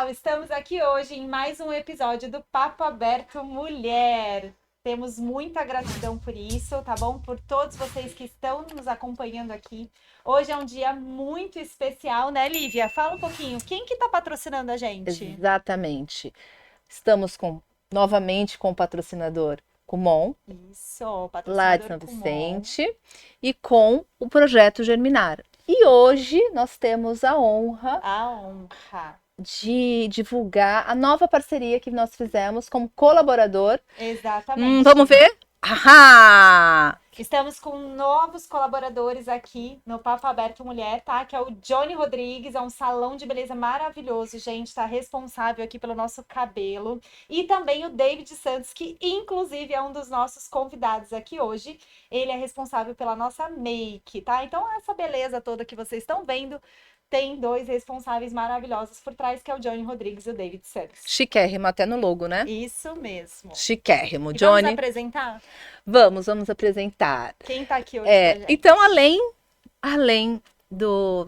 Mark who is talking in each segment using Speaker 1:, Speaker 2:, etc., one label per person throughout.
Speaker 1: pessoal, estamos aqui hoje em mais um episódio do Papo Aberto Mulher. Temos muita gratidão por isso, tá bom? Por todos vocês que estão nos acompanhando aqui. Hoje é um dia muito especial, né, Lívia? Fala um pouquinho, quem que tá patrocinando a gente?
Speaker 2: Exatamente. Estamos novamente com o patrocinador Kumon,
Speaker 1: Isso,
Speaker 2: lá de
Speaker 1: patrocinador
Speaker 2: São
Speaker 1: Kumon.
Speaker 2: Vicente, e com o projeto Germinar. E hoje nós temos a honra
Speaker 1: A honra.
Speaker 2: de divulgar a nova parceria que nós fizemos como colaborador. Vamos
Speaker 1: Exatamente.
Speaker 2: ver? Ahá!
Speaker 1: Estamos com novos colaboradores aqui no Papo Aberto Mulher, tá? Que é o Johnny Rodrigues, é um salão de beleza maravilhoso, gente, tá responsável aqui pelo nosso cabelo. E também o David Santos, que inclusive é um dos nossos convidados aqui hoje. Ele é responsável pela nossa make, tá? Então, essa beleza toda que vocês estão vendo, tem dois responsáveis maravilhosos por trás, que é o Johnny Rodrigues e o David Santos.
Speaker 2: Chiquérrimo até no logo, né?
Speaker 1: Isso mesmo.
Speaker 2: Chiquérrimo,
Speaker 1: E vamos
Speaker 2: Johnny.
Speaker 1: apresentar?
Speaker 2: Vamos apresentar.
Speaker 1: Quem tá aqui hoje com a gente?
Speaker 2: Então, além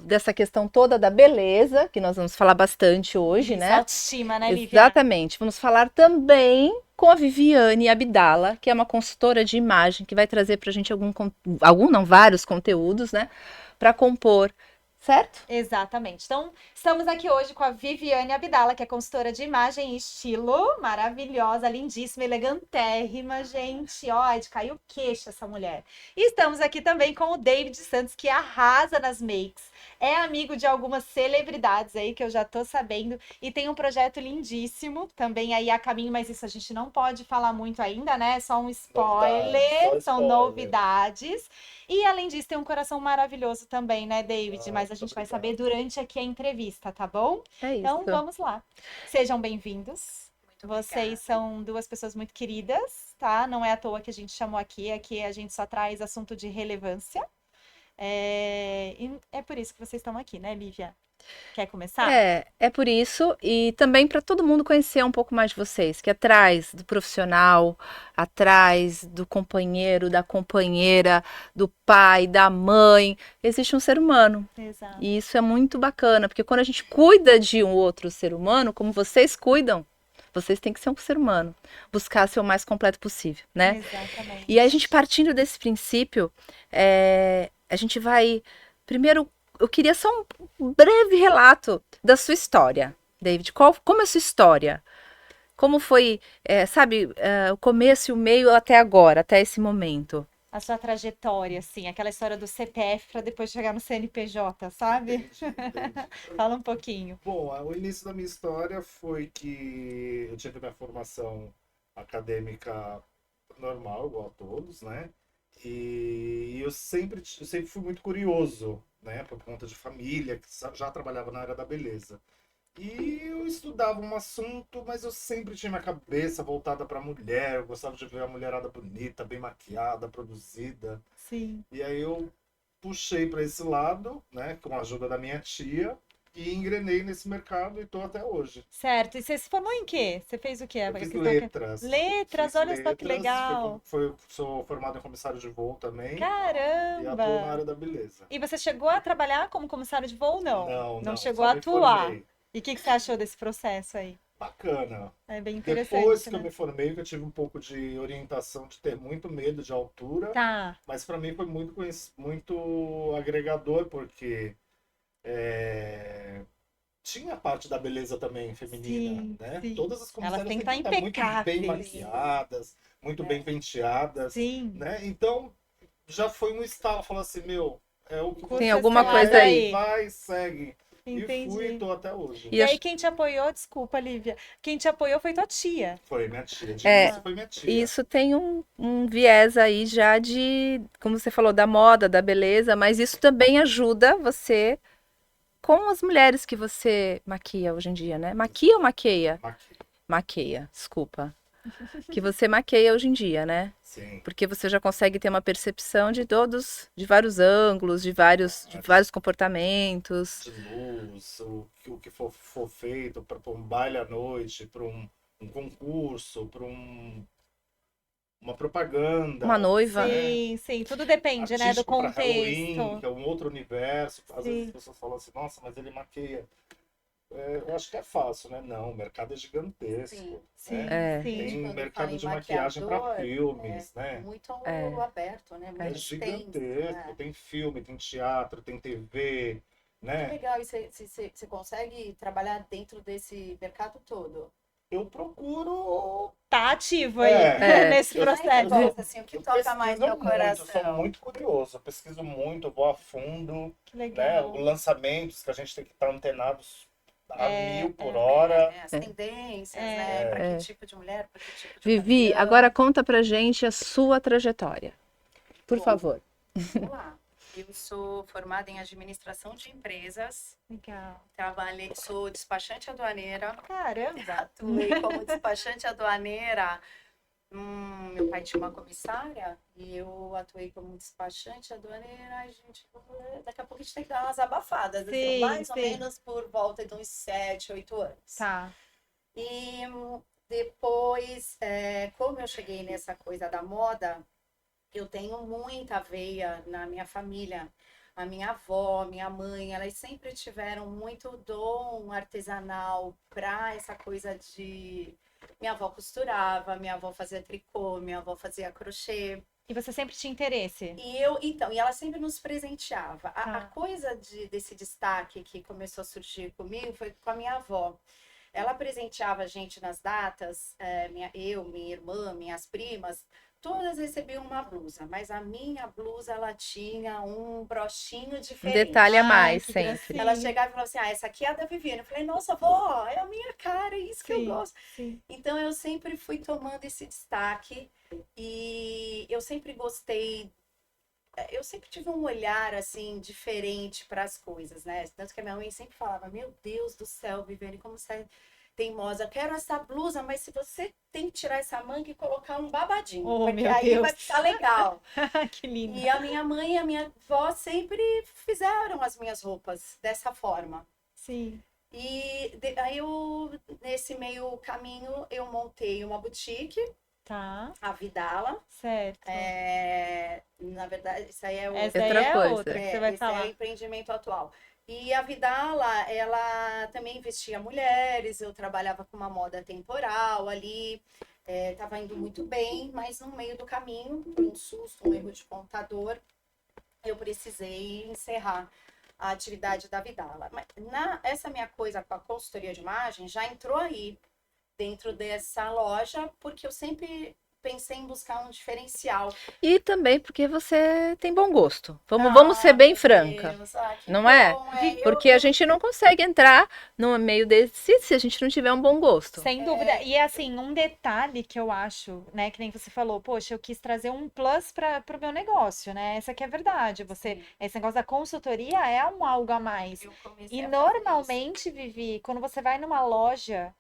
Speaker 2: dessa questão toda da beleza, que nós vamos falar bastante hoje,
Speaker 1: Isso,
Speaker 2: né?
Speaker 1: autoestima, né, Lívia?
Speaker 2: Exatamente. Vamos falar também com a Viviane Abdala, que é uma consultora de imagem, que vai trazer pra gente vários conteúdos, né? Para compor, certo?
Speaker 1: Exatamente. Então, estamos aqui hoje com a Viviane Abdala, que é consultora de imagem e estilo, maravilhosa, lindíssima, elegantérrima, gente. Ó, é de cair o queixo essa mulher. E estamos aqui também com o David Santos, que arrasa nas makes. É amigo de algumas celebridades aí, que eu já tô sabendo, e tem um projeto lindíssimo também aí a caminho, mas isso a gente não pode falar muito ainda, né? Só um spoiler, são novidades. E além disso, tem um coração maravilhoso também, né, David? Mas a gente vai saber durante aqui a entrevista, tá bom?
Speaker 2: É
Speaker 1: Então
Speaker 2: isso.
Speaker 1: vamos lá. Sejam bem-vindos. Vocês são duas pessoas muito queridas, tá? Não é à toa que a gente chamou aqui. Aqui a gente só traz assunto de relevância. E é por isso que vocês estão aqui, né, Lívia? Quer começar?
Speaker 2: É por isso, e também para todo mundo conhecer um pouco mais de vocês, que atrás do profissional, atrás do companheiro, da companheira, do pai, da mãe, existe um ser humano.
Speaker 1: Exato.
Speaker 2: E isso é muito bacana, porque quando a gente cuida de um outro ser humano, como vocês cuidam, vocês têm que ser um ser humano, buscar ser o mais completo possível, né?
Speaker 1: Exatamente.
Speaker 2: E aí a gente partindo desse princípio, a gente vai primeiro. Eu queria só um breve relato da sua história, David. Como é a sua história? Como foi, o começo e o meio até agora, até esse momento?
Speaker 1: A sua trajetória, assim, aquela história do CPF para depois chegar no CNPJ, sabe?
Speaker 3: Entendi.
Speaker 1: Fala um pouquinho.
Speaker 3: Bom, o início da minha história foi que eu tive minha formação acadêmica normal, igual a todos, né? E eu sempre fui muito curioso, né? Por conta de família, que já trabalhava na área da beleza. E eu estudava um assunto, mas eu sempre tinha minha cabeça voltada para mulher. Eu gostava de ver a mulherada bonita, bem maquiada, produzida.
Speaker 1: Sim.
Speaker 3: E aí eu puxei para esse lado, né, com a ajuda da minha tia, e engrenei nesse mercado e estou até hoje.
Speaker 1: Certo. E você se formou em quê? Você fez o quê?
Speaker 3: Eu
Speaker 1: A
Speaker 3: fiz
Speaker 1: questão aqui.
Speaker 3: letras.
Speaker 1: Letras,
Speaker 3: Fiz
Speaker 1: olha só que
Speaker 3: letras,
Speaker 1: legal.
Speaker 3: sou formado em comissário de voo também e atuo na
Speaker 1: Caramba!
Speaker 3: área da beleza.
Speaker 1: E você chegou a trabalhar como comissário de voo, não?
Speaker 3: Não,
Speaker 1: Chegou
Speaker 3: só
Speaker 1: a
Speaker 3: me
Speaker 1: atuar.
Speaker 3: formei.
Speaker 1: E o que você achou desse processo aí?
Speaker 3: Bacana.
Speaker 1: É bem
Speaker 3: Depois
Speaker 1: interessante,
Speaker 3: que eu
Speaker 1: né?
Speaker 3: me formei, que eu tive um pouco de orientação de ter muito medo de altura,
Speaker 1: Tá.
Speaker 3: mas para mim foi muito agregador, porque tinha a parte da beleza também feminina,
Speaker 1: Sim,
Speaker 3: né?
Speaker 1: sim.
Speaker 3: Todas as
Speaker 1: Elas
Speaker 3: comissárias
Speaker 1: têm que
Speaker 3: têm
Speaker 1: estar
Speaker 3: que estar muito bem
Speaker 1: impecáveis.
Speaker 3: maquiadas, muito bem penteadas,
Speaker 1: Sim.
Speaker 3: né? Então já foi no estalo, falou assim, meu, é o que
Speaker 1: Curta
Speaker 2: Tem
Speaker 3: você
Speaker 2: alguma
Speaker 1: essa
Speaker 2: coisa
Speaker 3: quer,
Speaker 2: aí.
Speaker 3: vai, segue. E fui
Speaker 1: Entendi.
Speaker 3: e tô até hoje.
Speaker 1: E aí, quem te apoiou, desculpa, Lívia, quem te apoiou foi tua tia.
Speaker 3: Foi minha tia, de
Speaker 2: É,
Speaker 3: início foi minha tia.
Speaker 2: Isso tem um viés aí já de, como você falou, da moda, da beleza, mas isso também ajuda você com as mulheres que você maquia hoje em dia, né? Maquia ou maqueia? Maqueia, desculpa. Que você maqueia hoje em dia, né?
Speaker 3: Sim.
Speaker 2: Porque você já consegue ter uma percepção de vários ângulos, de vários comportamentos.
Speaker 3: De luz, o que for feito para um baile à noite, para um concurso, para uma propaganda.
Speaker 2: Uma noiva.
Speaker 1: Sim, sim, tudo depende, né, do
Speaker 3: Artístico para Halloween,
Speaker 1: contexto.
Speaker 3: que é um outro universo. Às vezes
Speaker 1: Sim.
Speaker 3: as pessoas falam assim, nossa, mas ele maqueia. eu acho que é fácil, né? Não, o mercado é gigantesco.
Speaker 4: Sim.
Speaker 1: Sim,
Speaker 2: É.
Speaker 1: sim.
Speaker 3: Tem
Speaker 4: Quando
Speaker 3: mercado
Speaker 4: fala em
Speaker 3: de maquiagem para
Speaker 4: maquiador,
Speaker 3: filmes,
Speaker 4: é
Speaker 3: né?
Speaker 4: muito
Speaker 2: É.
Speaker 4: aberto, né?
Speaker 3: É
Speaker 4: Muito extenso,
Speaker 3: gigantesco.
Speaker 4: né?
Speaker 3: Tem filme, tem teatro, tem TV,
Speaker 4: Que
Speaker 3: né?
Speaker 4: legal, e você consegue trabalhar dentro desse mercado todo?
Speaker 3: Eu procuro.
Speaker 1: Tá ativo aí
Speaker 3: É,
Speaker 1: nesse
Speaker 3: eu-
Speaker 4: Mas você
Speaker 1: processo.
Speaker 4: gosta, assim, o que
Speaker 3: Eu
Speaker 4: toca mais
Speaker 3: pesquiso
Speaker 4: teu
Speaker 3: muito, eu sou
Speaker 4: coração?
Speaker 3: muito curioso, eu pesquiso muito, eu vou a fundo,
Speaker 1: Que
Speaker 3: né?
Speaker 1: legal.
Speaker 3: Os lançamentos que a gente tem que estar antenados a
Speaker 1: É,
Speaker 3: 1000 por hora.
Speaker 4: As tendências,
Speaker 1: É.
Speaker 4: né? Para que
Speaker 2: É.
Speaker 4: tipo de mulher, para que tipo de
Speaker 2: Vivi,
Speaker 4: ocasião.
Speaker 2: agora conta pra gente a sua trajetória. Por
Speaker 4: Bom,
Speaker 2: favor.
Speaker 4: Vamos lá. Eu sou formada em administração de empresas,
Speaker 1: Legal.
Speaker 4: sou despachante aduaneira,
Speaker 1: Caramba.
Speaker 4: atuei como despachante aduaneira. Meu pai tinha uma comissária e eu atuei como despachante aduaneira. Ai, gente, daqui a pouco a gente tem que dar umas abafadas, assim,
Speaker 1: Sim,
Speaker 4: mais ou
Speaker 1: sim.
Speaker 4: menos por volta de uns 7, 8 anos.
Speaker 1: Tá.
Speaker 4: E depois, como eu cheguei nessa coisa da moda, eu tenho muita veia na minha família. A minha avó, minha mãe, elas sempre tiveram muito dom artesanal para essa coisa de. Minha avó costurava, minha avó fazia tricô, minha avó fazia crochê.
Speaker 1: E você sempre tinha interesse?
Speaker 4: E ela sempre nos presenteava. A
Speaker 1: Tá.
Speaker 4: coisa desse destaque que começou a surgir comigo foi com a minha avó. Ela presenteava a gente nas datas, minha irmã, minhas primas, todas recebiam uma blusa, mas a minha blusa ela tinha um brochinho
Speaker 2: Um
Speaker 4: diferente.
Speaker 2: detalhe a mais,
Speaker 1: que
Speaker 2: sempre.
Speaker 1: gracinha.
Speaker 4: Ela chegava e falava assim: essa aqui é a da Viviane. Eu falei: nossa, vó, é a minha cara, é isso que eu
Speaker 1: Sim,
Speaker 4: gosto.
Speaker 1: sim.
Speaker 4: Então eu sempre fui tomando esse destaque e eu sempre gostei. Eu sempre tive um olhar assim diferente para as coisas, né? Tanto que a minha mãe sempre falava: meu Deus do céu, Viviane, como você é teimosa. Eu quero essa blusa, mas se você tem que tirar essa manga e colocar um babadinho,
Speaker 1: Oh,
Speaker 4: porque
Speaker 1: meu
Speaker 4: aí
Speaker 1: Deus.
Speaker 4: vai ficar legal.
Speaker 1: Que lindo.
Speaker 4: E a minha mãe e a minha avó sempre fizeram as minhas roupas dessa forma.
Speaker 1: Sim.
Speaker 4: E aí nesse meio caminho, eu montei uma boutique,
Speaker 1: Tá.
Speaker 4: a Vidala.
Speaker 1: Certo.
Speaker 4: Na verdade, isso aí é
Speaker 1: Essa
Speaker 2: Outra
Speaker 1: aí é
Speaker 2: coisa.
Speaker 1: outra que você vai
Speaker 4: esse é o
Speaker 1: falar.
Speaker 4: empreendimento atual. E a Vidala, ela também vestia mulheres, eu trabalhava com uma moda temporal ali, estava indo muito bem, mas no meio do caminho, por um susto, um erro de computador, eu precisei encerrar a atividade da Vidala. Mas essa minha coisa com a consultoria de imagem já entrou aí, dentro dessa loja, porque eu sempre pensei em buscar um diferencial.
Speaker 2: E também porque você tem bom gosto. Vamos ser bem
Speaker 4: meu
Speaker 2: franca.
Speaker 4: Deus, que
Speaker 2: Não é?
Speaker 4: bom,
Speaker 2: Porque a gente não consegue entrar no meio desse se a gente não tiver um bom gosto.
Speaker 1: Sem dúvida. E assim, um detalhe que eu acho, né, que nem você falou, poxa, eu quis trazer um plus para o meu negócio, né? Essa que é a verdade.
Speaker 4: Sim.
Speaker 1: Esse negócio da consultoria é um algo a mais.
Speaker 4: Eu comecei
Speaker 1: E
Speaker 4: a fazer isso.
Speaker 1: normalmente, Vivi, quando você vai numa loja,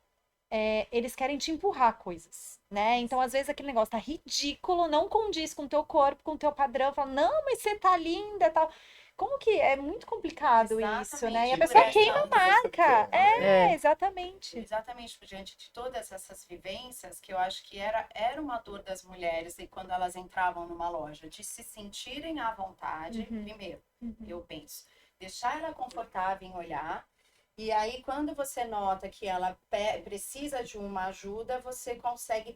Speaker 1: eles querem te empurrar coisas, né? Então, às vezes, aquele negócio tá ridículo, não condiz com o teu corpo, com o teu padrão. Fala, não, mas você tá linda e tal. Como que é muito complicado isso, né? E a
Speaker 4: Exatamente.
Speaker 1: pessoa
Speaker 4: Por
Speaker 1: queima a
Speaker 4: essa-
Speaker 1: marca.
Speaker 2: É.
Speaker 1: Exatamente.
Speaker 4: Exatamente, diante de todas essas vivências, que eu acho que era uma dor das mulheres, e quando elas entravam numa loja, de se sentirem à vontade, primeiro, eu penso, deixar ela confortável em olhar, e aí quando você nota que ela precisa de uma ajuda, você consegue.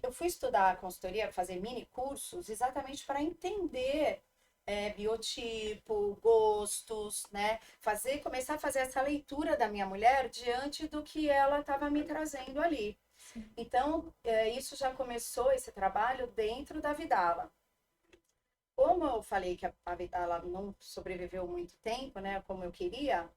Speaker 4: Eu fui estudar consultoria, fazer mini cursos, exatamente para entender biotipo, gostos, né? Começar a fazer essa leitura da minha mulher diante do que ela estava me trazendo ali.
Speaker 1: Sim.
Speaker 4: Então, isso já começou, esse trabalho, dentro da Vidala. Como eu falei que a Vidala não sobreviveu muito tempo, né? Como eu queria,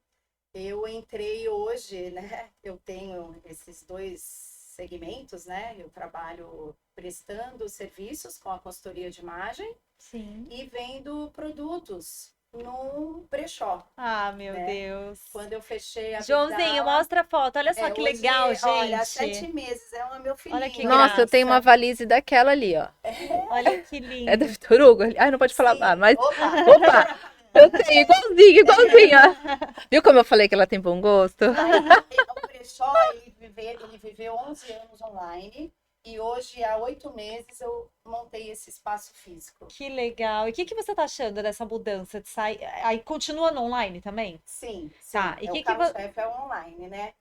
Speaker 4: eu entrei hoje, né? Eu tenho esses dois segmentos, né? Eu trabalho prestando serviços com a consultoria de imagem,
Speaker 1: Sim.
Speaker 4: e vendo produtos num brechó.
Speaker 1: Ah, meu
Speaker 4: né?
Speaker 1: Deus.
Speaker 4: Quando eu fechei a
Speaker 1: Joãozinho,
Speaker 4: Vidala,
Speaker 1: mostra a foto. Olha só que
Speaker 4: hoje,
Speaker 1: legal, gente.
Speaker 4: Olha, 7 meses, é o meu filhinho.
Speaker 1: Olha que
Speaker 2: Nossa,
Speaker 1: graça.
Speaker 2: eu tenho uma valise daquela ali, ó.
Speaker 1: Olha que
Speaker 2: É do
Speaker 1: lindo.
Speaker 2: Vitor Hugo? Ai, não pode falar.
Speaker 4: Sim.
Speaker 2: Mas.
Speaker 4: Opa!
Speaker 2: Opa! Eu tenho igualzinha. Viu como eu falei que ela tem bom gosto?
Speaker 4: Aí, o brechó, ele viveu 11 anos online, E hoje, há 8 meses, eu montei esse espaço físico.
Speaker 1: Que legal. E o que que você tá achando dessa mudança de sair? Aí continua no online também?
Speaker 4: Sim, sim.
Speaker 1: Tá. E
Speaker 4: O
Speaker 1: que
Speaker 4: carro-chefe é o online, né?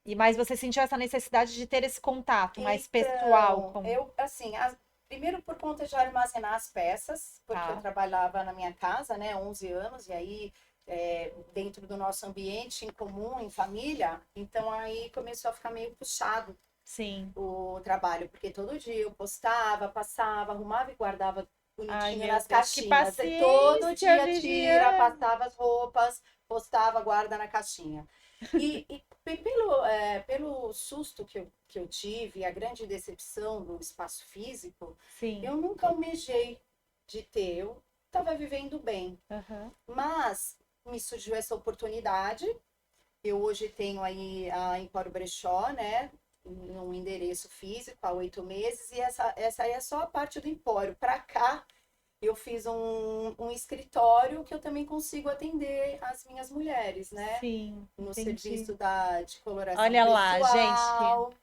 Speaker 1: E mais você sentiu essa necessidade de ter esse contato mais pessoal
Speaker 4: Então,
Speaker 1: com.
Speaker 4: eu, assim, primeiro por conta de armazenar as peças, porque
Speaker 1: Tá.
Speaker 4: eu trabalhava na minha casa, né, 11 anos, e aí, dentro do nosso ambiente em comum, em família, então aí começou a ficar meio puxado
Speaker 1: Sim.
Speaker 4: o trabalho, porque todo dia eu postava, passava, arrumava e guardava
Speaker 1: Ai,
Speaker 4: bonitinho
Speaker 1: meu
Speaker 4: nas
Speaker 1: Deus, que
Speaker 4: caixinhas. E todo dia tira,
Speaker 1: Viviane.
Speaker 4: passava as roupas, postava, guarda na caixinha. Pelo susto que eu tive, a grande decepção do espaço físico,
Speaker 1: Sim.
Speaker 4: eu nunca almejei de ter. Eu estava vivendo bem,
Speaker 1: Aham.
Speaker 4: mas me surgiu essa oportunidade. Eu hoje tenho aí a Empório Brechó, né? Num endereço físico há 8 meses, e essa aí é só a parte do Empório. Para cá, eu fiz um escritório que eu também consigo atender as minhas mulheres, né?
Speaker 1: Sim,
Speaker 4: No
Speaker 1: entendi.
Speaker 4: serviço de coloração
Speaker 1: Olha lá,
Speaker 4: pessoal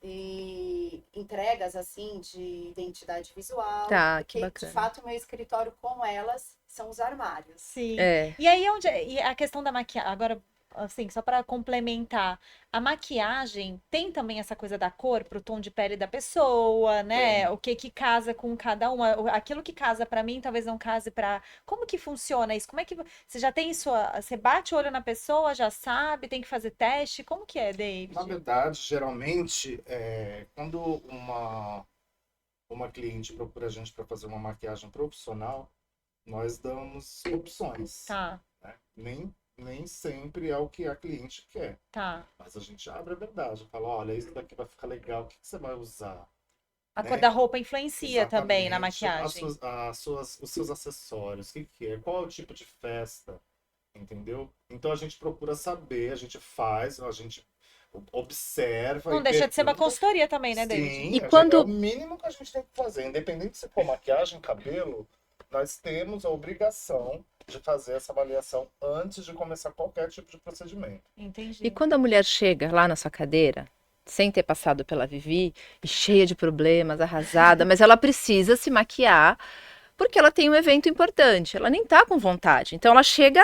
Speaker 4: e entregas assim de identidade visual,
Speaker 2: Tá, que
Speaker 4: porque de
Speaker 2: bacana.
Speaker 4: fato meu escritório com elas são os armários.
Speaker 1: Sim.
Speaker 2: É.
Speaker 1: E aí, e a questão da maquiagem, agora, assim, só para complementar, a maquiagem tem também essa coisa da cor pro tom de pele da pessoa, né?
Speaker 3: Tem.
Speaker 1: O que que casa com cada uma, aquilo que casa para mim, talvez não case para. Como que funciona isso? Como é que você já tem você bate o olho na pessoa, já sabe, tem que fazer teste? Como que é,
Speaker 3: Na
Speaker 1: David?
Speaker 3: verdade, geralmente, quando uma cliente procura a gente para fazer uma maquiagem profissional, nós damos opções,
Speaker 1: Tá,
Speaker 3: né? Nem sempre é o que a cliente quer,
Speaker 1: tá.
Speaker 3: mas a gente abre a verdade, fala, olha, isso daqui vai ficar legal, o que que você vai usar?
Speaker 1: A
Speaker 3: Né?
Speaker 1: cor da roupa influencia também na
Speaker 3: Exatamente,
Speaker 1: maquiagem.
Speaker 3: os seus acessórios, o que que é, qual é o tipo de festa, entendeu? Então a gente procura saber, a gente faz, a gente observa
Speaker 1: Não
Speaker 3: e
Speaker 1: deixa de ser uma
Speaker 3: pergunta.
Speaker 1: consultoria também, né, David?
Speaker 3: Sim,
Speaker 2: E
Speaker 3: é o
Speaker 2: quando.
Speaker 3: mínimo que a gente tem que fazer. Independente se for maquiagem, cabelo, nós temos a obrigação de fazer essa avaliação antes de começar qualquer tipo de procedimento.
Speaker 2: E
Speaker 1: Entendi.
Speaker 2: quando a mulher chega lá na sua cadeira, sem ter passado pela Vivi, e cheia de problemas, arrasada, mas ela precisa se maquiar porque ela tem um evento importante. Ela nem tá com vontade. Então ela chega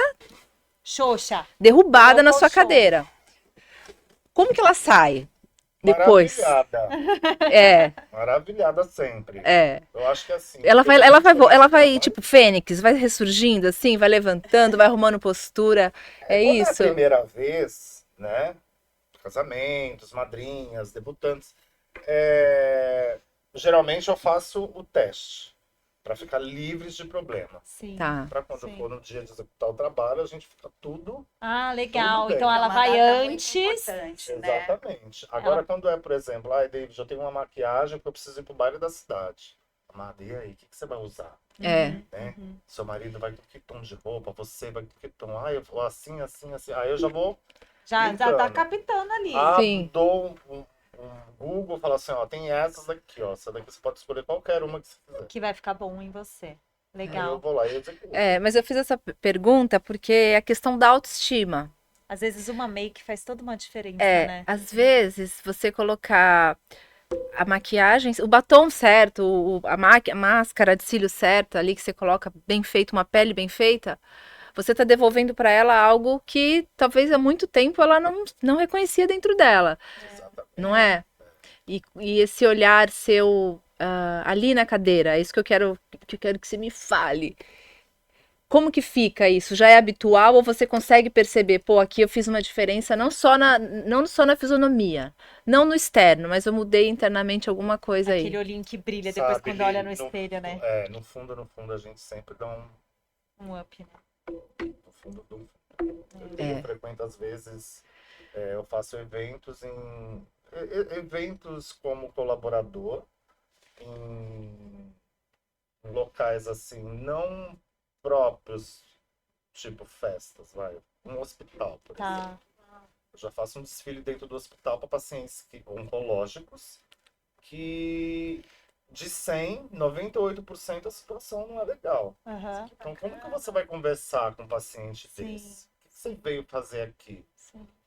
Speaker 1: Xoxa.
Speaker 2: derrubada na
Speaker 1: Colocou
Speaker 2: sua
Speaker 1: show.
Speaker 2: cadeira. Como que ela sai depois?
Speaker 3: Maravilhada,
Speaker 2: É,
Speaker 3: maravilhada sempre.
Speaker 2: é.
Speaker 3: Eu acho que assim.
Speaker 2: Ela vai tipo fênix, vai ressurgindo assim, vai levantando, vai arrumando postura. É
Speaker 3: Quando é a
Speaker 2: isso?
Speaker 3: primeira vez, né? Casamentos, madrinhas, debutantes, geralmente eu faço o teste para ficar livres de problema.
Speaker 1: Sim.
Speaker 2: Tá.
Speaker 3: Para quando
Speaker 1: Sim.
Speaker 3: for no dia de executar o trabalho, a gente fica tudo.
Speaker 1: Ah, legal.
Speaker 3: Tudo bem.
Speaker 1: Então
Speaker 4: É
Speaker 1: ela
Speaker 4: uma
Speaker 1: vai
Speaker 4: data muito
Speaker 1: antes.
Speaker 4: importante, né?
Speaker 3: Exatamente. Agora,
Speaker 1: Ela-
Speaker 3: quando é, por exemplo, ai, David, eu tenho uma maquiagem que eu preciso ir pro baile da cidade. Amada, e aí, o que que você vai usar?
Speaker 2: É.
Speaker 3: Né?
Speaker 1: Uhum.
Speaker 3: Seu marido vai com que tom de roupa? Você vai com que tom? Ah, eu vou assim, assim, assim. Aí eu já vou,
Speaker 1: Já tá
Speaker 3: brincando.
Speaker 1: captando ali.
Speaker 2: Sim.
Speaker 3: dou um Google, falo assim, ó, tem essas daqui, ó. Essa daqui você pode escolher qualquer uma que você quiser.
Speaker 1: Que vai ficar bom em você.
Speaker 3: Aí eu
Speaker 1: Legal.
Speaker 3: vou lá e executo.
Speaker 2: É, mas eu fiz essa pergunta porque é a questão da autoestima.
Speaker 1: Às vezes uma make faz toda uma diferença,
Speaker 2: É,
Speaker 1: né?
Speaker 2: às vezes você colocar a maquiagem, o batom certo, a máscara de cílio certa ali que você coloca bem feito, uma pele bem feita, você tá devolvendo para ela algo que talvez há muito tempo ela não reconhecia dentro dela,
Speaker 3: Exatamente.
Speaker 2: não é? E esse olhar seu ali na cadeira, é isso que eu quero que você me fale. Como que fica isso? Já é habitual ou você consegue perceber, pô, aqui eu fiz uma diferença não só na fisionomia, não no externo, mas eu mudei internamente alguma coisa aí.
Speaker 1: Aquele olhinho que brilha depois
Speaker 3: Sabe,
Speaker 1: quando olha no
Speaker 3: Lili,
Speaker 1: espelho, né?
Speaker 3: no fundo, a gente sempre dá
Speaker 1: Um up, né?
Speaker 3: no fundo do fundo. Eu frequento, às vezes, eu faço eventos eventos como colaborador em locais assim, não próprios, tipo festas, vai. Um hospital, por exemplo.
Speaker 1: Tá.
Speaker 3: Eu já faço um desfile dentro do hospital para pacientes oncológicos que de 100, 98% a situação não é legal.
Speaker 1: Aham.
Speaker 3: Então, como que você vai conversar com um paciente
Speaker 1: Sim.
Speaker 3: desse? O que você veio fazer aqui?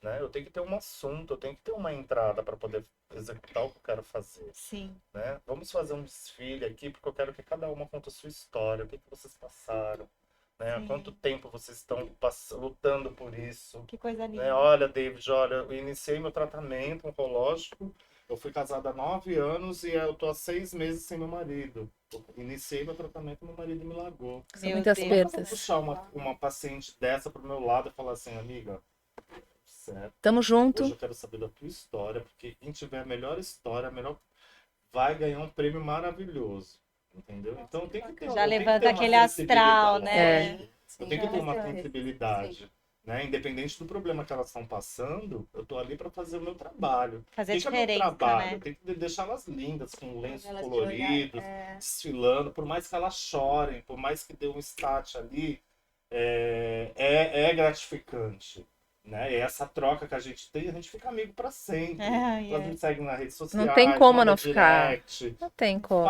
Speaker 3: né? Eu tenho que ter um assunto, eu tenho que ter uma entrada para poder executar o que eu quero fazer,
Speaker 1: Sim.
Speaker 3: né? Vamos fazer um desfile aqui, porque eu quero que cada uma conte a sua história, o que que vocês passaram, né? Há
Speaker 1: Sim.
Speaker 3: quanto tempo vocês estão lutando por isso,
Speaker 1: Que coisa
Speaker 3: né?
Speaker 1: linda.
Speaker 3: Olha, David, olha, eu iniciei meu tratamento oncológico, eu fui casada há 9 anos e eu tô há 6 meses sem meu marido. Eu iniciei meu tratamento e meu marido me largou.
Speaker 2: São
Speaker 1: Meu
Speaker 2: muitas
Speaker 1: Deus.
Speaker 3: Como é que eu vou
Speaker 2: perdas.
Speaker 3: puxar uma paciente dessa pro meu lado e falar assim, amiga, certo,
Speaker 2: Tamo junto.
Speaker 3: hoje eu quero saber da tua história, porque quem tiver a melhor história, vai ganhar um prêmio maravilhoso. Entendeu? Então tem que ter,
Speaker 1: Já
Speaker 3: eu tenho que
Speaker 1: levanta
Speaker 3: ter uma
Speaker 1: aquele astral,
Speaker 3: sensibilidade,
Speaker 1: né?
Speaker 3: lógico. Eu tenho que ter uma sensibilidade. Né? Independente do problema que elas estão passando, eu tô ali para fazer o meu trabalho.
Speaker 1: Fazer
Speaker 3: O que é meu
Speaker 1: diferença,
Speaker 3: trabalho?
Speaker 1: né?
Speaker 3: Eu tenho que deixar elas lindas, com lenços
Speaker 4: Elas de
Speaker 3: coloridos,
Speaker 4: olhar,
Speaker 3: desfilando, por mais que elas chorem, por mais que dê um start ali, é gratificante. Né? E essa troca que a gente tem, a gente fica amigo para sempre. Elas me seguem nas redes sociais,
Speaker 2: Não tem como
Speaker 3: manda
Speaker 2: não ficar.
Speaker 3: direct,
Speaker 2: Não tem como.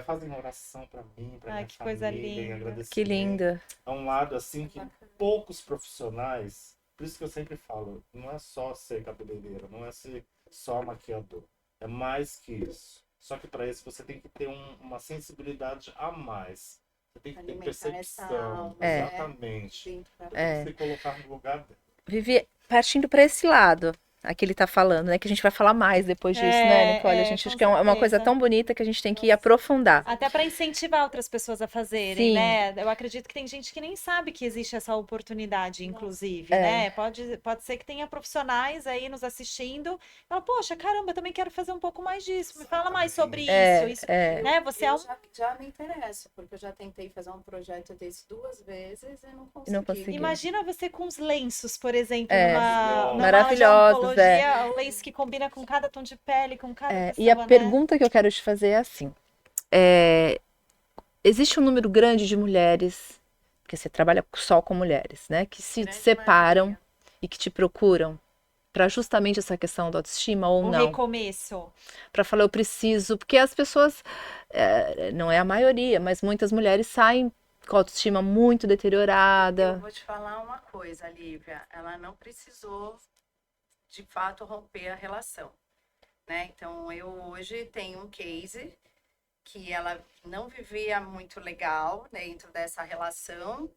Speaker 3: fazem oração para mim, para
Speaker 1: Ai,
Speaker 3: minha
Speaker 1: que coisa
Speaker 3: família, em
Speaker 1: linda.
Speaker 3: agradecimento.
Speaker 2: Que linda.
Speaker 3: É um lado assim que poucos profissionais, por isso que eu sempre falo, não é só ser cabeleireira, não é ser só maquiador, é mais que isso. Só que para isso você tem que ter uma sensibilidade a mais. Você tem que ter
Speaker 4: Alimentar essa
Speaker 3: percepção,
Speaker 4: alma,
Speaker 3: exatamente.
Speaker 4: dentro da-
Speaker 3: Você tem que se colocar no lugar dela.
Speaker 2: Vivi, partindo para esse lado, aqui ele tá falando, né? Que a gente vai falar mais depois disso, né, Nicole? A gente acha
Speaker 1: com
Speaker 2: que é uma coisa
Speaker 1: certeza.
Speaker 2: tão bonita que a gente tem que aprofundar.
Speaker 1: Até para incentivar outras pessoas a fazerem,
Speaker 2: Sim.
Speaker 1: né? Eu acredito que tem gente que nem sabe que existe essa oportunidade, inclusive,
Speaker 2: É.
Speaker 1: né? Pode ser que tenha profissionais aí nos assistindo. Fala, poxa, caramba, eu também quero fazer um pouco mais disso. Me fala mais sobre isso. Né? Você é um...
Speaker 4: já me interesso, porque eu já tentei fazer um projeto desse 2 vezes e não consegui.
Speaker 2: Não consegui.
Speaker 1: Imagina você com os lenços, por exemplo,
Speaker 2: É.
Speaker 1: numa
Speaker 2: Maravilhosos,
Speaker 1: aula de oncologia, o lenço que combina com cada tom de pele, com cada
Speaker 2: E
Speaker 1: pessoa,
Speaker 2: a
Speaker 1: né?
Speaker 2: pergunta que eu quero te fazer é assim: existe um número grande de mulheres, porque você trabalha só com mulheres, né? Que se
Speaker 4: Grande
Speaker 2: separam
Speaker 4: maioria.
Speaker 2: e que te procuram para justamente essa questão da autoestima ou
Speaker 1: O
Speaker 2: não?
Speaker 1: recomeço.
Speaker 2: Para falar, eu preciso, porque as pessoas, não é a maioria, mas muitas mulheres saem com a autoestima muito
Speaker 4: Eu
Speaker 2: deteriorada.
Speaker 4: vou te falar uma coisa, Lívia. Ela não precisou, de fato, romper a relação, né? Então, eu hoje tenho um case que ela não vivia muito legal dentro dessa relação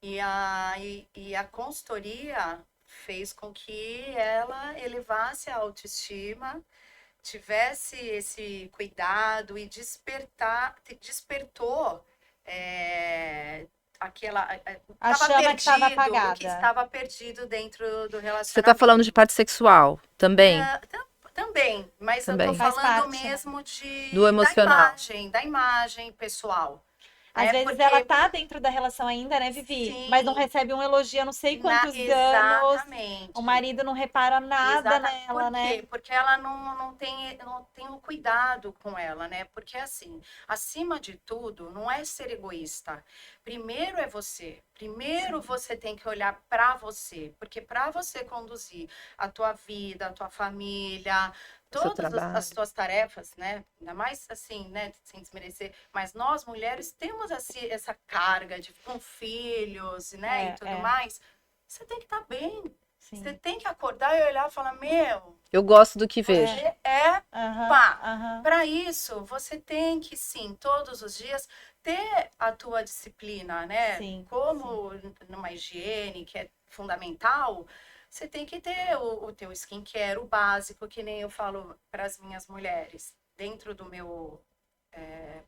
Speaker 4: e a consultoria fez com que ela elevasse a autoestima, tivesse esse cuidado e despertou
Speaker 1: A chama que estava
Speaker 4: o que
Speaker 1: apagada.
Speaker 4: estava perdido dentro do relacionamento.
Speaker 2: Você está falando de parte sexual também?
Speaker 4: Também, mas
Speaker 2: Também.
Speaker 4: eu tô
Speaker 1: Faz
Speaker 4: falando
Speaker 1: parte, né?
Speaker 4: mesmo
Speaker 2: Do emocional.
Speaker 4: da imagem pessoal.
Speaker 1: Às
Speaker 4: É
Speaker 1: vezes
Speaker 4: porque-
Speaker 1: ela tá dentro da relação ainda, né, Vivi?
Speaker 4: Sim.
Speaker 1: Mas não recebe um elogio há não sei quantos anos.
Speaker 4: Exatamente.
Speaker 1: O marido não repara nada nela,
Speaker 4: Por
Speaker 1: né?
Speaker 4: quê? Porque ela não tem um cuidado com ela, né? Porque, assim, acima de tudo, não é ser egoísta. Primeiro é você. Primeiro você tem que olhar para você. Porque para você conduzir a tua vida, a tua família,
Speaker 2: O seu
Speaker 4: todas
Speaker 2: trabalho.
Speaker 4: as tuas tarefas, né? Ainda mais assim, né? Sem desmerecer. Mas nós, mulheres, temos assim, essa carga de com filhos, né? E tudo mais. Você tem que estar bem.
Speaker 1: Sim.
Speaker 4: Você tem que acordar e olhar e falar, meu,
Speaker 2: Eu gosto do que vejo.
Speaker 4: você
Speaker 1: Aham,
Speaker 4: pá.
Speaker 1: aham.
Speaker 4: Para isso, você tem que, sim, todos os dias, ter a tua disciplina, né?
Speaker 1: Sim,
Speaker 4: Como numa higiene, que é fundamental, você tem que ter o teu skincare, o básico, que nem eu falo para as minhas mulheres. Dentro do meu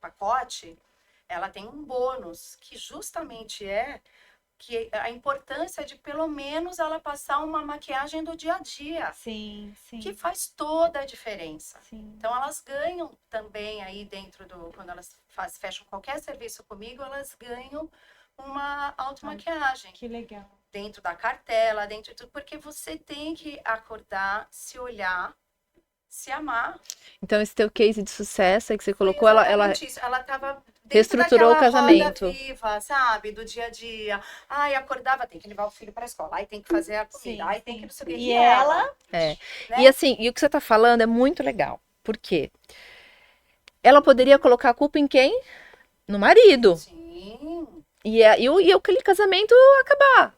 Speaker 4: pacote, ela tem um bônus, que justamente é que a importância de, pelo menos, ela passar uma maquiagem do dia a dia,
Speaker 1: Sim, sim.
Speaker 4: que faz toda a diferença.
Speaker 1: Sim.
Speaker 4: Então, elas ganham também aí dentro quando elas fecham qualquer serviço comigo, elas ganham uma automaquiagem.
Speaker 1: Que legal.
Speaker 4: Dentro da cartela, dentro de tudo, porque você tem que acordar, se olhar, se amar.
Speaker 2: Então, esse teu case de sucesso aí que você colocou,
Speaker 4: Foi
Speaker 2: ela
Speaker 4: exatamente isso. Ela tava
Speaker 2: reestruturou o
Speaker 4: daquela
Speaker 2: casamento.
Speaker 4: roda viva, sabe? Do dia a dia. Ai, acordava, tem que levar o filho para a escola. Aí tem que fazer a comida.
Speaker 1: Sim,
Speaker 4: Aí
Speaker 1: sim.
Speaker 4: tem que não sei o quê.
Speaker 1: E ela?
Speaker 4: Né?
Speaker 2: E assim, e o que você tá falando é muito legal. Por quê? Ela poderia colocar a culpa em quem? No marido.
Speaker 4: Sim.
Speaker 2: E aquele casamento acabar.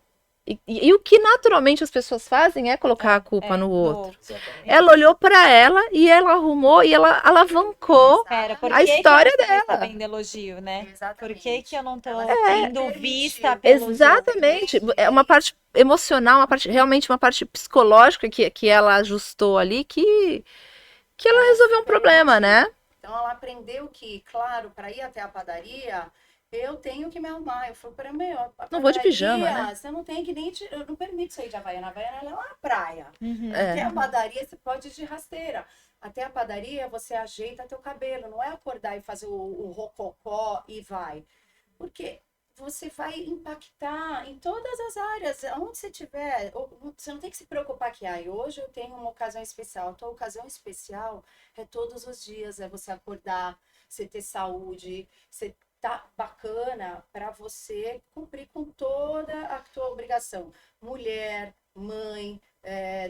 Speaker 2: E o que naturalmente as pessoas fazem é colocar a culpa no
Speaker 1: no
Speaker 2: outro.
Speaker 3: Exatamente.
Speaker 2: Ela olhou pra ela e ela arrumou e ela alavancou
Speaker 1: Pera, por
Speaker 2: a
Speaker 1: que
Speaker 2: história
Speaker 1: que eu não tô
Speaker 2: dela.
Speaker 1: recebendo elogio, né? Por
Speaker 4: Exatamente.
Speaker 1: que eu não tô
Speaker 4: Ela
Speaker 1: sendo
Speaker 4: se
Speaker 1: vista
Speaker 4: permitiu.
Speaker 1: pelos outros?
Speaker 2: Exatamente. É uma parte emocional, realmente uma parte psicológica que ela ajustou ali que ela resolveu um problema, né?
Speaker 4: Então ela aprendeu que, claro, para ir até a padaria, eu tenho que me arrumar. Eu fui para meu, a
Speaker 2: Não vou de
Speaker 4: padaria,
Speaker 2: pijama, né?
Speaker 4: você não tem que nem eu não permito sair de Havaiana. A Havaiana ela é uma praia.
Speaker 1: Uhum.
Speaker 4: Até a padaria você pode ir de rasteira. Até a padaria você ajeita teu cabelo, não é acordar e fazer o rococó e vai. Porque você vai impactar em todas as áreas, onde você tiver. Você não tem que se preocupar que hoje eu tenho uma ocasião especial. A tua ocasião especial é todos os dias, é você acordar, você ter saúde, você tá bacana para você cumprir com toda a tua obrigação. Mulher, mãe,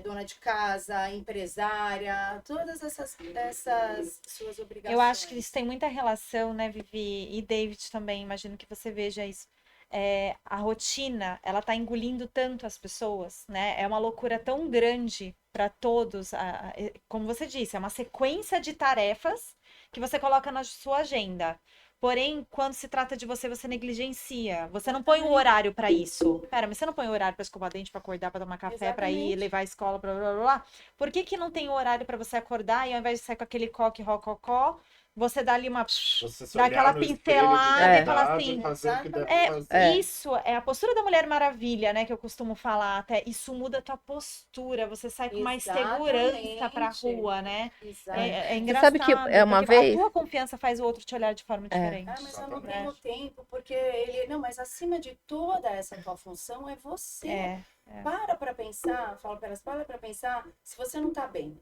Speaker 4: dona de casa, empresária, todas essas suas obrigações.
Speaker 1: Eu acho que isso tem muita relação, né, Vivi? E David também, imagino que você veja isso. A rotina, ela tá engolindo tanto as pessoas, né? É uma loucura tão grande para todos. Como você disse, é uma sequência de tarefas que você coloca na sua agenda. Porém, quando se trata de você, você negligencia. Você não põe um horário para isso. Pera, mas você não põe um horário para escovar dente, para acordar, para tomar café, para ir
Speaker 4: Exatamente.
Speaker 1: levar a escola, blá, blá, blá, blá. Por que não tem horário para você acordar e ao invés de sair com aquele coque rococó, você dá ali uma
Speaker 3: Você se
Speaker 1: dá
Speaker 3: olhar
Speaker 1: aquela
Speaker 3: no espelho de
Speaker 1: pincelada e fala
Speaker 3: verdade,
Speaker 1: assim,
Speaker 3: fazer o que deve fazer.
Speaker 1: isso é a postura da Mulher Maravilha, né, que eu costumo falar até. Isso muda a tua postura, você sai com mais segurança pra
Speaker 4: Exatamente.
Speaker 1: rua, né?
Speaker 4: Exatamente.
Speaker 1: É
Speaker 2: Você sabe que
Speaker 1: engraçado,
Speaker 2: uma
Speaker 1: porque a
Speaker 2: vez.
Speaker 1: tua confiança faz o outro te olhar de forma diferente.
Speaker 4: Mas eu não
Speaker 3: Exatamente.
Speaker 4: tenho tempo, porque ele. Não, mas acima de toda essa tua função é você. Para pensar, fala para elas, para pensar se você não tá bem.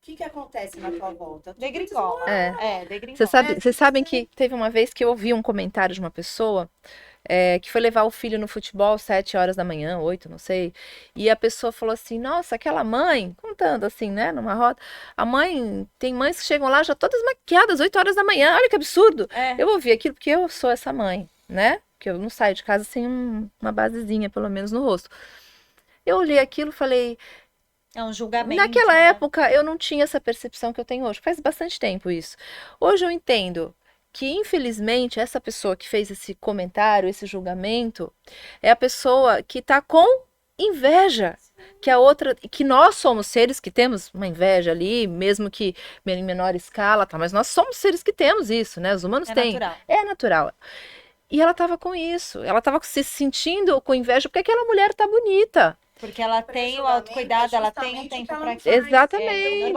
Speaker 4: O que acontece na tua volta?
Speaker 1: Degringola. Degringola.
Speaker 2: Vocês sabem que teve uma vez que eu ouvi um comentário de uma pessoa que foi levar o filho no futebol 7 horas da manhã, 8, não sei. E a pessoa falou assim: Nossa, aquela mãe, contando assim, né, numa roda, tem mães que chegam lá já todas maquiadas, 8 horas da manhã, olha que absurdo. Eu ouvi aquilo porque eu sou essa mãe, né? Porque eu não saio de casa sem uma basezinha, pelo menos, no rosto. Eu olhei aquilo e falei.
Speaker 1: É um julgamento.
Speaker 2: Naquela
Speaker 1: né?
Speaker 2: época eu não tinha essa percepção que eu tenho hoje. Faz bastante tempo isso. Hoje eu entendo que, infelizmente, essa pessoa que fez esse comentário, esse julgamento, é a pessoa que está com inveja. Que a outra, que nós somos seres que temos uma inveja ali, mesmo que em menor escala, tá? Mas nós somos seres que temos isso, né? Os humanos têm.
Speaker 1: Natural.
Speaker 2: É natural. E ela estava com isso. Ela estava se sentindo com inveja porque aquela mulher tá bonita.
Speaker 1: Porque ela tem o autocuidado, ela tem o tempo para
Speaker 2: Exatamente.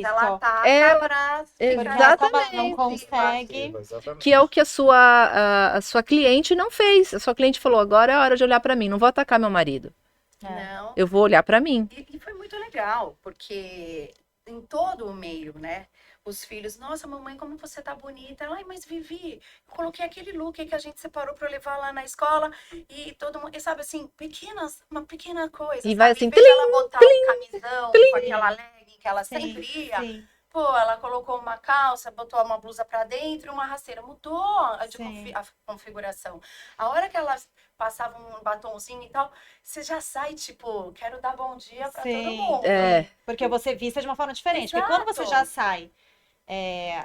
Speaker 4: Ela ataca
Speaker 2: Ela-
Speaker 1: Exatamente. Não consegue.
Speaker 3: Exatamente.
Speaker 2: Que é o que a sua cliente não fez. A sua cliente falou: agora é a hora de olhar para mim. Não vou atacar meu marido.
Speaker 4: Não.
Speaker 2: Eu vou olhar para mim.
Speaker 4: E foi muito legal, porque em todo o meio, né? Os filhos, nossa, mamãe, como você tá bonita. Ai, mas Vivi, eu coloquei aquele look que a gente separou para eu levar lá na escola. E todo mundo, e sabe assim, uma pequena coisa.
Speaker 2: E vai
Speaker 4: sabe?
Speaker 2: assim,
Speaker 4: Em vez de ela botar um camisão com aquela legging que ela sempre ia.
Speaker 1: Sim.
Speaker 4: Pô, ela colocou uma calça, botou uma blusa pra dentro e uma rasteira. Mudou a configuração. A hora que ela passava um batonzinho e tal, você já sai, tipo, quero dar bom dia pra todo mundo.
Speaker 1: Porque você vista de uma forma diferente. Porque quando você já sai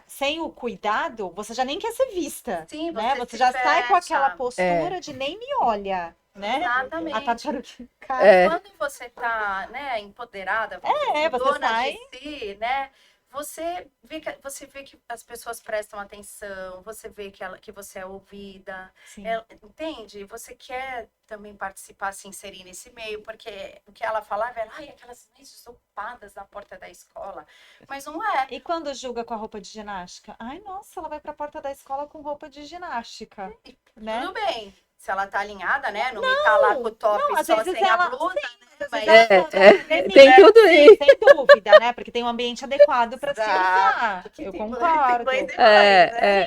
Speaker 1: sem o cuidado, você já nem quer ser vista.
Speaker 4: Sim,
Speaker 1: né? Você já sai com aquela postura de nem me olha. Né?
Speaker 4: Exatamente.
Speaker 1: A tartaruga.
Speaker 4: Quando você tá, né, empoderada,
Speaker 1: você
Speaker 4: dona
Speaker 1: sai.
Speaker 4: de si, né? Você vê que as pessoas prestam atenção, você vê que você é ouvida, entende? Você quer também participar, se inserir nesse meio, porque o que ela falava era, aquelas mães desocupadas na porta da escola, mas não é.
Speaker 1: E quando julga com a roupa de ginástica? Ai, nossa, ela vai pra porta da escola com roupa de ginástica, né?
Speaker 4: Tudo bem, se ela tá alinhada, né? Não me tá lá com o top só sem a blusa, né? Mas
Speaker 2: tem tudo isso.
Speaker 1: Sem dúvida, né? Porque tem um ambiente adequado para se usar. Eu concordo.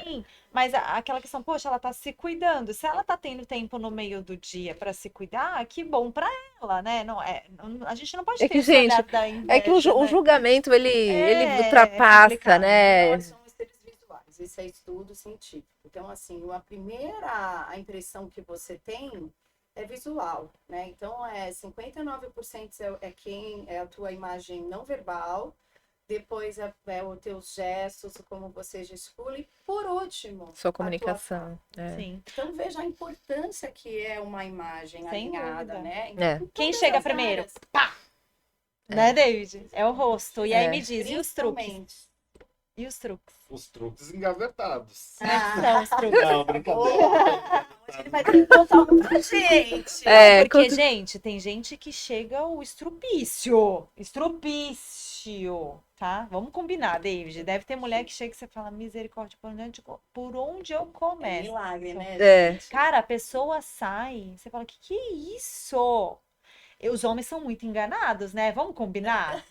Speaker 1: Sim, mas aquela questão, poxa, ela tá se cuidando. Se ela tá tendo tempo no meio do dia para se cuidar, que bom para ela, né? A gente não pode ter esse olhar da inveja,
Speaker 2: que o
Speaker 1: né?
Speaker 2: julgamento ele ultrapassa, né?
Speaker 4: Nós somos seres visuais, isso é estudo científico. Então, assim, a impressão que você tem é visual, né? Então, 59% é a tua imagem não verbal, depois é os teus gestos, como você gesticula, e por último,
Speaker 2: Sua
Speaker 4: a tua
Speaker 2: comunicação. É.
Speaker 1: Sim.
Speaker 4: Então, veja a importância que é uma imagem
Speaker 1: Sem
Speaker 4: alinhada,
Speaker 1: dúvida.
Speaker 4: né?
Speaker 2: É.
Speaker 4: Em
Speaker 1: Quem
Speaker 4: todas
Speaker 1: chega
Speaker 4: as
Speaker 1: primeiro?
Speaker 4: áreas,
Speaker 1: Né, David? É o rosto. E aí
Speaker 2: É.
Speaker 1: me diz, e os truques?
Speaker 4: principalmente.
Speaker 1: E os truques?
Speaker 3: Os truques engavetados.
Speaker 1: Como é que são os truques?
Speaker 3: Não, brincadeira.
Speaker 4: Hoje ele vai ter que contar um pra gente.
Speaker 2: É,
Speaker 1: Porque,
Speaker 2: quando-
Speaker 1: gente, tem gente que chega o estrupício. Estrupício, tá? Vamos combinar, David. Deve ter mulher que chega e você fala, misericórdia, por onde eu
Speaker 4: É
Speaker 1: começo?
Speaker 4: milagre, né?
Speaker 2: É.
Speaker 4: gente?
Speaker 1: Cara, a pessoa sai, você fala, que é isso? E os homens são muito enganados, né? Vamos combinar?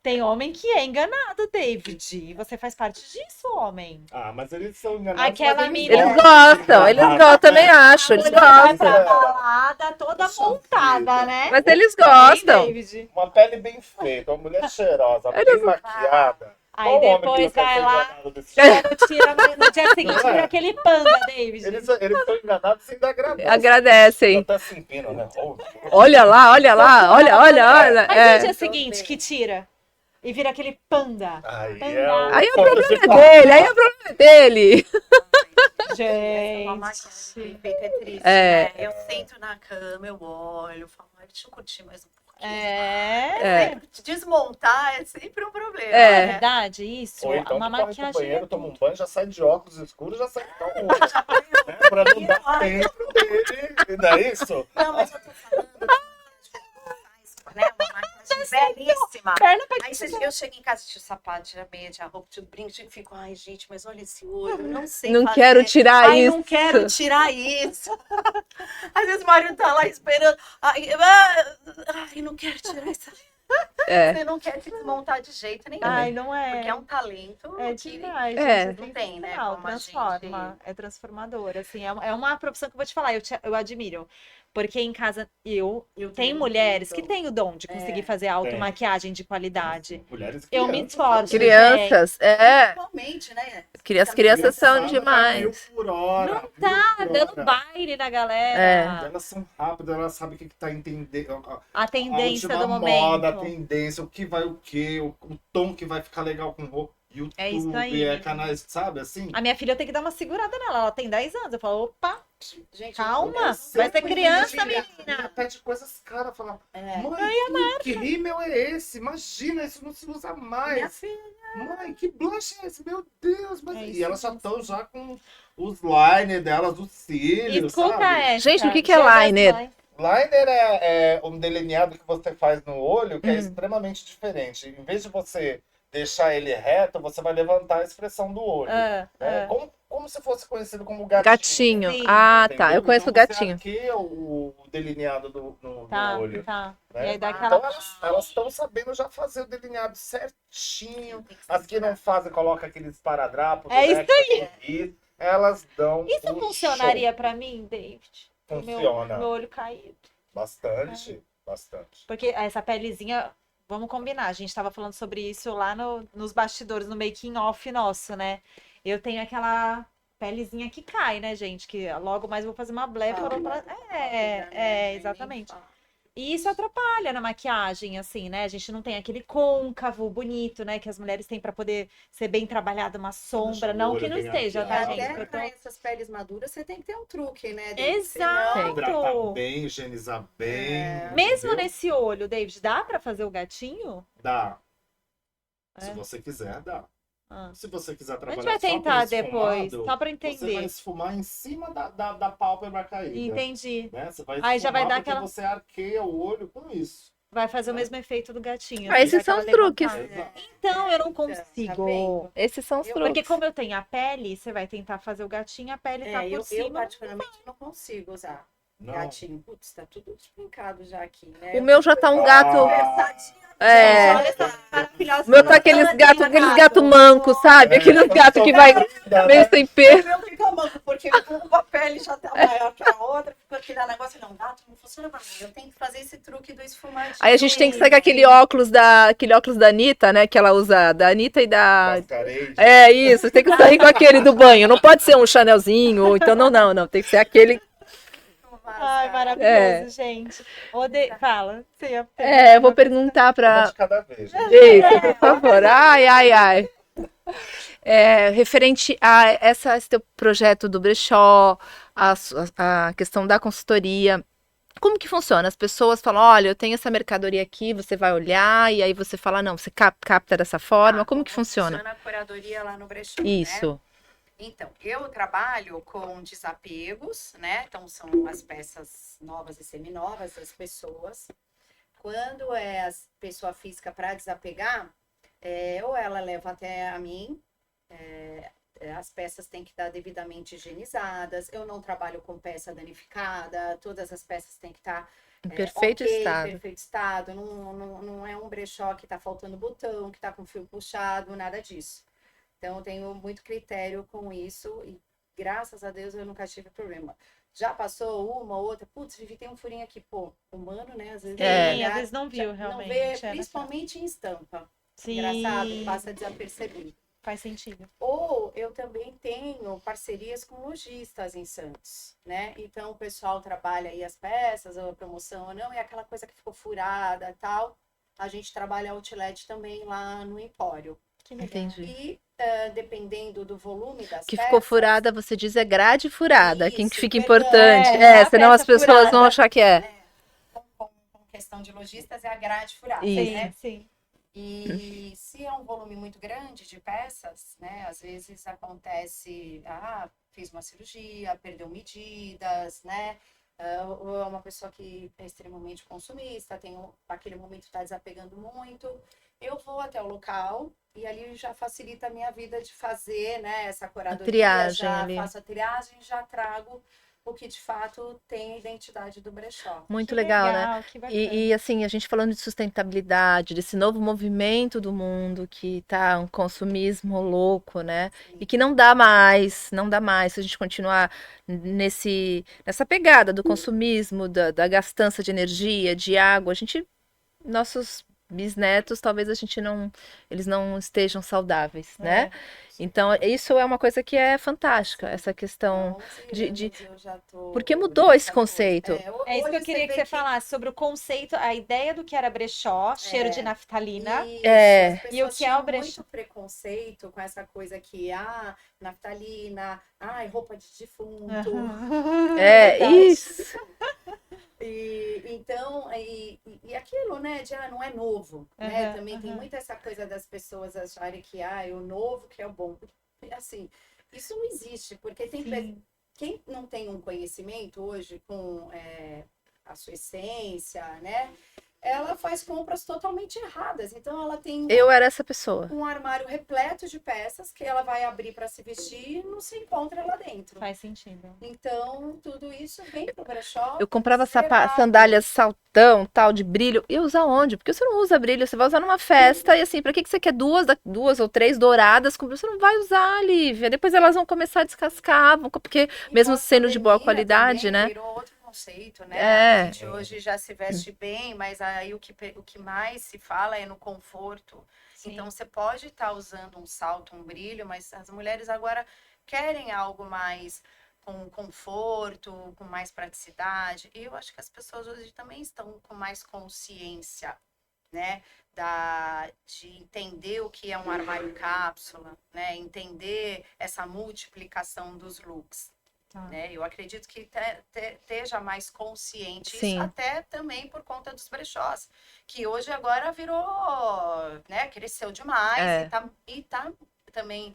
Speaker 1: Tem homem que é enganado, David. E você faz parte disso, homem.
Speaker 3: Ah, mas eles são enganados.
Speaker 1: Aquela
Speaker 3: mas
Speaker 1: mina-
Speaker 2: Eles gostam, eu também acho, eles
Speaker 1: Mulher vai
Speaker 2: gostam.
Speaker 1: pra balada toda
Speaker 3: Puxa
Speaker 1: montada,
Speaker 3: vida.
Speaker 1: né?
Speaker 2: Mas eles
Speaker 1: Hein,
Speaker 2: gostam.
Speaker 1: David?
Speaker 3: Uma pele bem feita, uma mulher cheirosa, bem
Speaker 2: Eles-
Speaker 3: maquiada.
Speaker 1: Aí
Speaker 3: Qual homem que
Speaker 1: depois
Speaker 3: não quer
Speaker 1: vai
Speaker 3: ser
Speaker 1: lá,
Speaker 3: enganado desse jeito?
Speaker 1: quando tira no dia seguinte,
Speaker 3: Não é?
Speaker 1: vira aquele panda, David.
Speaker 3: Eles são enganados sem dar graça.
Speaker 2: Agradecem.
Speaker 3: Tá se empinam, né?
Speaker 2: Olha lá, olha lá, olha, olha, olha.
Speaker 1: Mas
Speaker 2: É.
Speaker 1: no dia seguinte que tira e vira aquele panda.
Speaker 3: Aí
Speaker 1: Aí
Speaker 2: o problema é dele, aí o problema é dele.
Speaker 1: Gente.
Speaker 4: Uma maquiagem bem feita é triste,
Speaker 2: É.
Speaker 4: né? Eu sento na cama, eu olho, falo, "Ai, deixa eu curtir mais um pouquinho."
Speaker 1: É.
Speaker 4: Desmontar é sempre um problema,
Speaker 2: É.
Speaker 1: É
Speaker 4: né?
Speaker 1: verdade, isso.
Speaker 3: Ou então
Speaker 1: Uma
Speaker 3: tu corre pro
Speaker 1: maquiagem.
Speaker 3: banheiro,
Speaker 1: é
Speaker 3: toma um
Speaker 1: tudo.
Speaker 3: banho, já sai de óculos escuros, já sai com o olho. Né? Pra não dar tempo dele. Não é isso?
Speaker 4: Não, mas eu tô falando né? Uma maquiagem belíssima.
Speaker 1: Perna pra
Speaker 4: Aí eu chego em casa, tiro o sapato, tiro a meia, tiro a roupa, tiro o brinco, e fico, ai, gente, mas olha esse olho, não sei
Speaker 2: Não
Speaker 4: fazer.
Speaker 2: quero tirar
Speaker 4: Ai,
Speaker 2: isso.
Speaker 4: não quero tirar isso. Às vezes o marido tá lá esperando. Ai, não quero tirar isso.
Speaker 2: É.
Speaker 4: Você não quer se desmontar de jeito nenhum.
Speaker 1: Ai, não é.
Speaker 4: Porque é um talento
Speaker 1: É
Speaker 4: que
Speaker 1: demais,
Speaker 2: É.
Speaker 1: gente.
Speaker 4: não tem, né?
Speaker 1: Sensacional,
Speaker 4: Como a
Speaker 1: transforma, é transformadora, assim, é uma profissão que eu vou te falar, eu admiro, porque em casa tem mulheres que têm o dom de conseguir fazer automaquiagem de qualidade.
Speaker 3: Mulheres
Speaker 1: Eu me
Speaker 3: crianças,
Speaker 1: esforço,
Speaker 3: né?
Speaker 2: Crianças, é.
Speaker 4: Principalmente, né?
Speaker 2: As crianças são
Speaker 3: Criançada
Speaker 2: demais.
Speaker 3: 1.000 por hora.
Speaker 1: Não tá
Speaker 3: 1.000 por
Speaker 1: dando
Speaker 3: hora.
Speaker 1: baile na
Speaker 2: É.
Speaker 1: galera,
Speaker 3: Elas são rápidas, elas sabem o que tá entendendo.
Speaker 1: a
Speaker 3: A
Speaker 1: tendência
Speaker 3: última
Speaker 1: do
Speaker 3: moda, a
Speaker 1: momento.
Speaker 3: tendência, o que vai o quê, o tom que vai ficar legal com roupa. YouTube,
Speaker 1: É isso aí.
Speaker 3: canais, sabe assim?
Speaker 1: A minha filha eu tenho que dar uma segurada nela, ela tem 10 anos, eu falo, opa,
Speaker 4: Gente,
Speaker 1: calma,
Speaker 3: Eu
Speaker 1: vai
Speaker 3: sempre
Speaker 1: ser criança,
Speaker 3: fui
Speaker 1: menina.
Speaker 3: Ela pede coisas caras, fala,
Speaker 4: É.
Speaker 3: mãe, que rímel é esse? Imagina, isso não se usa
Speaker 4: Minha
Speaker 3: mais.
Speaker 4: filha,
Speaker 3: Mãe, que blush é esse? Meu Deus, mas...
Speaker 1: É
Speaker 3: E
Speaker 1: isso
Speaker 3: elas já
Speaker 1: mesmo.
Speaker 3: estão já com os liner delas, os cílios,
Speaker 1: Escuta
Speaker 3: sabe?
Speaker 1: essa.
Speaker 2: Gente, o que é
Speaker 1: Dia das
Speaker 2: liner?
Speaker 1: Mães.
Speaker 3: Liner é um delineado que você faz no olho que é extremamente diferente. Em vez de você deixar ele reto, você vai levantar a expressão do olho.
Speaker 1: Ah,
Speaker 3: Né?
Speaker 1: ah.
Speaker 3: Como se fosse conhecido como gatinho.
Speaker 2: Gatinho.
Speaker 1: Sim.
Speaker 2: Ah,
Speaker 3: Entendeu?
Speaker 2: tá. Eu conheço o
Speaker 3: Então
Speaker 2: gatinho.
Speaker 3: Você arqueia o delineado no
Speaker 1: Tá,
Speaker 3: olho.
Speaker 1: tá.
Speaker 3: Né?
Speaker 1: E aí dá aquela.
Speaker 3: Então elas estão sabendo já fazer o delineado certinho. As que não fazem, colocam aqueles paradrapos.
Speaker 1: É isso
Speaker 3: aí. Elas dão
Speaker 1: Isso
Speaker 3: um
Speaker 1: funcionaria pra mim, David?
Speaker 3: show.
Speaker 1: O
Speaker 3: Funciona.
Speaker 1: meu olho caído.
Speaker 3: Bastante. Bastante.
Speaker 1: Porque essa pelezinha, vamos combinar, a gente tava falando sobre isso lá nos bastidores, no making off nosso, né? Eu tenho aquela pelezinha que cai, né, gente? Que logo mais eu vou fazer uma blefaro. Exatamente. E isso atrapalha na maquiagem, assim, né? A gente não tem aquele côncavo bonito, né? Que as mulheres têm pra poder ser bem trabalhada, uma sombra.
Speaker 3: o
Speaker 1: Não
Speaker 3: olho
Speaker 1: que não
Speaker 3: bem
Speaker 1: esteja, tá,
Speaker 3: arqueado,
Speaker 1: gente?
Speaker 4: Até
Speaker 1: Eu tô-
Speaker 4: pra essas peles maduras, você tem que ter um truque, né?
Speaker 1: Exato.
Speaker 3: Hidratar bem, higienizar bem.
Speaker 1: Mesmo
Speaker 3: entendeu?
Speaker 1: nesse olho, David, dá pra fazer o gatinho?
Speaker 3: Dá.
Speaker 1: É?
Speaker 3: Se você quiser, dá.
Speaker 1: Ah.
Speaker 3: Se você quiser
Speaker 1: A gente
Speaker 3: trabalhar
Speaker 1: vai
Speaker 3: só com
Speaker 1: tentar depois,
Speaker 3: esfumado,
Speaker 1: só pra
Speaker 3: você vai
Speaker 1: entender.
Speaker 3: esfumar em cima da pálpebra caída.
Speaker 1: Entendi.
Speaker 3: Né? Você vai
Speaker 1: Aí já vai
Speaker 3: esfumar
Speaker 1: dar
Speaker 3: porque
Speaker 1: aquela-
Speaker 3: você arqueia o olho com isso.
Speaker 1: Vai fazer o mesmo efeito do gatinho.
Speaker 2: Ah,
Speaker 1: assim,
Speaker 2: esses
Speaker 1: dá
Speaker 2: são
Speaker 1: aquela
Speaker 2: os truques.
Speaker 1: levantada.
Speaker 3: Exato.
Speaker 1: Então, eu não
Speaker 4: Tá
Speaker 1: consigo.
Speaker 4: vendo?
Speaker 2: Esses são os
Speaker 1: Porque
Speaker 2: truques.
Speaker 1: como eu tenho a pele, você vai tentar fazer o gatinho, a pele tá por
Speaker 4: Eu
Speaker 1: cima.
Speaker 4: particularmente não consigo usar
Speaker 3: Não.
Speaker 4: gatinho. Putz, tá tudo explicado já aqui, né?
Speaker 2: O meu já tá um gato.
Speaker 4: Conversadinho.
Speaker 2: É.
Speaker 1: Olha essa maravilhosa.
Speaker 2: O meu tá aqueles gato manco, sabe?
Speaker 3: É,
Speaker 2: Aqueles gato que vai
Speaker 3: Dá,
Speaker 2: meio
Speaker 3: né?
Speaker 2: sem
Speaker 4: O
Speaker 2: pelo.
Speaker 4: meu fica manco, porque uma pele já tá maior que a outra, fica aquele negócio, não, gato não funciona pra mim. Eu tenho que fazer esse truque do esfumante.
Speaker 2: Aí a gente tem que sair com aquele óculos da Anitta, né? Que ela usa, da Anitta e da...
Speaker 3: Mascarade.
Speaker 2: É isso, tem que sair com aquele do banho. Não pode ser um Chanelzinho, ou então não. Tem que ser aquele
Speaker 1: Ai,
Speaker 4: máscara.
Speaker 1: maravilhoso, gente. Fala. Você ia
Speaker 2: Eu vou perguntar
Speaker 3: Uma
Speaker 2: para.
Speaker 3: de cada vez, gente.
Speaker 2: Isso, por favor. Ai, ai, ai. Referente a esse teu projeto do brechó, a questão da consultoria, como que funciona? As pessoas falam, olha, eu tenho essa mercadoria aqui, você vai olhar, e aí você fala, não, você capta dessa forma, como que funciona?
Speaker 4: Funciona a curadoria lá no brechó, né?
Speaker 2: Isso.
Speaker 4: Então, eu trabalho com desapegos, né? Então, são as peças novas e seminovas das pessoas. Quando é a pessoa física para desapegar, ou ela leva até a mim, as peças têm que estar devidamente higienizadas. Eu não trabalho com peça danificada, todas as peças têm que estar
Speaker 2: Em perfeito estado.
Speaker 4: perfeito estado. Não é um brechó que está faltando botão, que está com fio puxado, nada disso. Então, eu tenho muito critério com isso e, graças a Deus, eu nunca tive problema. Já passou uma ou outra, putz, Vivi, tem um furinho aqui, pô, humano, né? Às vezes,
Speaker 1: Sim, às vezes não viu,
Speaker 4: não
Speaker 1: realmente.
Speaker 4: vê, principalmente em estampa.
Speaker 1: Sim.
Speaker 4: Engraçado, passa desapercebido.
Speaker 1: Faz sentido.
Speaker 4: Ou eu também tenho parcerias com lojistas em Santos, né? Então, o pessoal trabalha aí as peças, ou a promoção ou não, e aquela coisa que ficou furada e tal, a gente trabalha outlet também lá no Empório.
Speaker 1: Que legal.
Speaker 2: Entendi.
Speaker 4: E dependendo do volume das
Speaker 2: Que
Speaker 4: peças...
Speaker 2: ficou furada, você diz é grade furada, quem que
Speaker 4: Isso,
Speaker 2: fica
Speaker 4: perdão.
Speaker 2: importante.
Speaker 1: É, a
Speaker 2: Senão as
Speaker 1: peça
Speaker 2: pessoas vão
Speaker 1: furada.
Speaker 2: achar que é.
Speaker 4: Com questão de lojistas, é a grade furada,
Speaker 2: Isso.
Speaker 4: né?
Speaker 1: Sim.
Speaker 4: E se é um volume muito grande de peças, né? Às vezes acontece, fiz uma cirurgia, perdeu medidas, né? Ou é uma pessoa que é extremamente consumista, aquele momento está desapegando muito. Eu vou até o local e ali já facilita a minha vida de fazer, né, essa curadoria,
Speaker 2: triagem
Speaker 4: já
Speaker 2: ali.
Speaker 4: faço a triagem, já trago o que de fato tem a identidade do brechó.
Speaker 2: Muito
Speaker 1: Que
Speaker 2: legal, né?
Speaker 1: que bacana.
Speaker 2: E assim, a gente falando de sustentabilidade, desse novo movimento do mundo que tá um consumismo louco, né? E que não dá mais, não dá mais se a gente continuar nessa pegada do consumismo, da gastança de energia, de água. Nossos bisnetos, talvez eles não estejam saudáveis, né? Então, isso é uma coisa que é fantástica, essa questão
Speaker 4: 11
Speaker 2: de
Speaker 4: anos eu já tô
Speaker 2: porque mudou esse
Speaker 4: nessa coisa.
Speaker 2: conceito.
Speaker 1: É isso que eu
Speaker 4: Hoje
Speaker 1: queria que
Speaker 4: vê
Speaker 1: você falasse sobre o conceito, a ideia do que era brechó, cheiro de naftalina.
Speaker 4: Isso,
Speaker 2: É.
Speaker 4: as
Speaker 1: E o
Speaker 4: pessoas
Speaker 1: que é o
Speaker 4: tinham
Speaker 1: brechó?
Speaker 4: muito preconceito com essa coisa que, naftalina, roupa de defunto.
Speaker 2: É, isso.
Speaker 4: E aquilo, né, de não é novo, né? Também tem muito essa coisa das pessoas acharem que, o novo que é o bom. Assim, isso não existe, porque quem não tem um conhecimento hoje com a sua essência, né? Ela faz compras totalmente erradas. Então, ela tem
Speaker 2: Eu era essa pessoa.
Speaker 4: um armário repleto de peças que ela vai abrir para se vestir e não se encontra lá dentro.
Speaker 1: Faz sentido.
Speaker 4: Então, tudo isso vem pro brechó.
Speaker 2: Eu comprava
Speaker 4: zerado.
Speaker 2: sandálias saltão, tal, de brilho. E usar onde? Porque você não usa brilho, você vai usar numa festa. E assim, pra que você quer duas ou três douradas? Você não vai usar, Lívia. Depois elas vão começar a descascar, porque
Speaker 4: E
Speaker 2: mesmo
Speaker 4: com a
Speaker 2: sendo de boa
Speaker 4: pandemia
Speaker 2: qualidade,
Speaker 4: também
Speaker 2: né?
Speaker 4: Virou outro conceito, né?
Speaker 2: É.
Speaker 4: A gente hoje já se veste bem, mas aí o que mais se fala é no conforto.
Speaker 1: Sim.
Speaker 4: Então, você pode estar usando um salto, um brilho, mas as mulheres agora querem algo mais com conforto, com mais praticidade. E eu acho que as pessoas hoje também estão com mais consciência, né? De entender o que é um armário cápsula, né? Entender essa multiplicação dos looks. Né? Eu acredito que esteja mais consciente.
Speaker 2: Sim.
Speaker 4: Isso até também por conta dos brechós, que hoje agora virou, né? Cresceu demais e tá também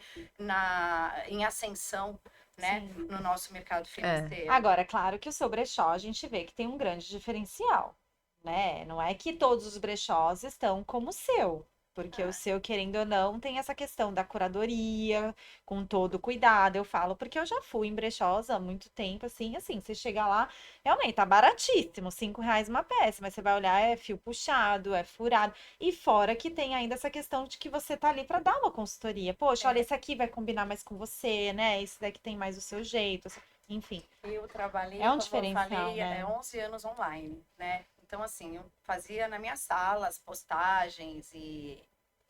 Speaker 4: em ascensão, né?
Speaker 1: Sim.
Speaker 4: No nosso mercado financeiro.
Speaker 1: Agora, é claro que o seu brechó, a gente vê que tem um grande diferencial, né? Não é que todos os brechós estão como o seu. Porque o seu, querendo ou não, tem essa questão da curadoria, com todo cuidado. Eu falo porque eu já fui em brechós há muito tempo, assim, você chega lá, realmente tá baratíssimo, R$ 5 uma peça, mas você vai olhar, é fio puxado, é furado. E fora que tem ainda essa questão de que você tá ali para dar uma consultoria. Poxa, olha, esse aqui vai combinar mais com você, né? Esse daqui tem mais o seu jeito, enfim.
Speaker 4: Eu trabalhei,
Speaker 1: É um
Speaker 4: como
Speaker 1: diferencial,
Speaker 4: eu falei,
Speaker 1: né?
Speaker 4: 11 anos online, né? Então, assim, eu fazia na minha sala as postagens e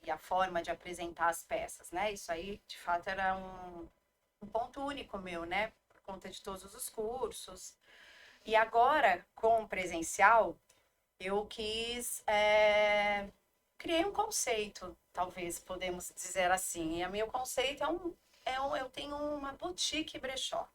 Speaker 4: a forma de apresentar as peças, né? Isso aí, de fato, era um ponto único meu, né? Por conta de todos os cursos. E agora, com o presencial, eu criei um conceito, talvez podemos dizer assim. E o meu conceito eu tenho uma boutique brechó.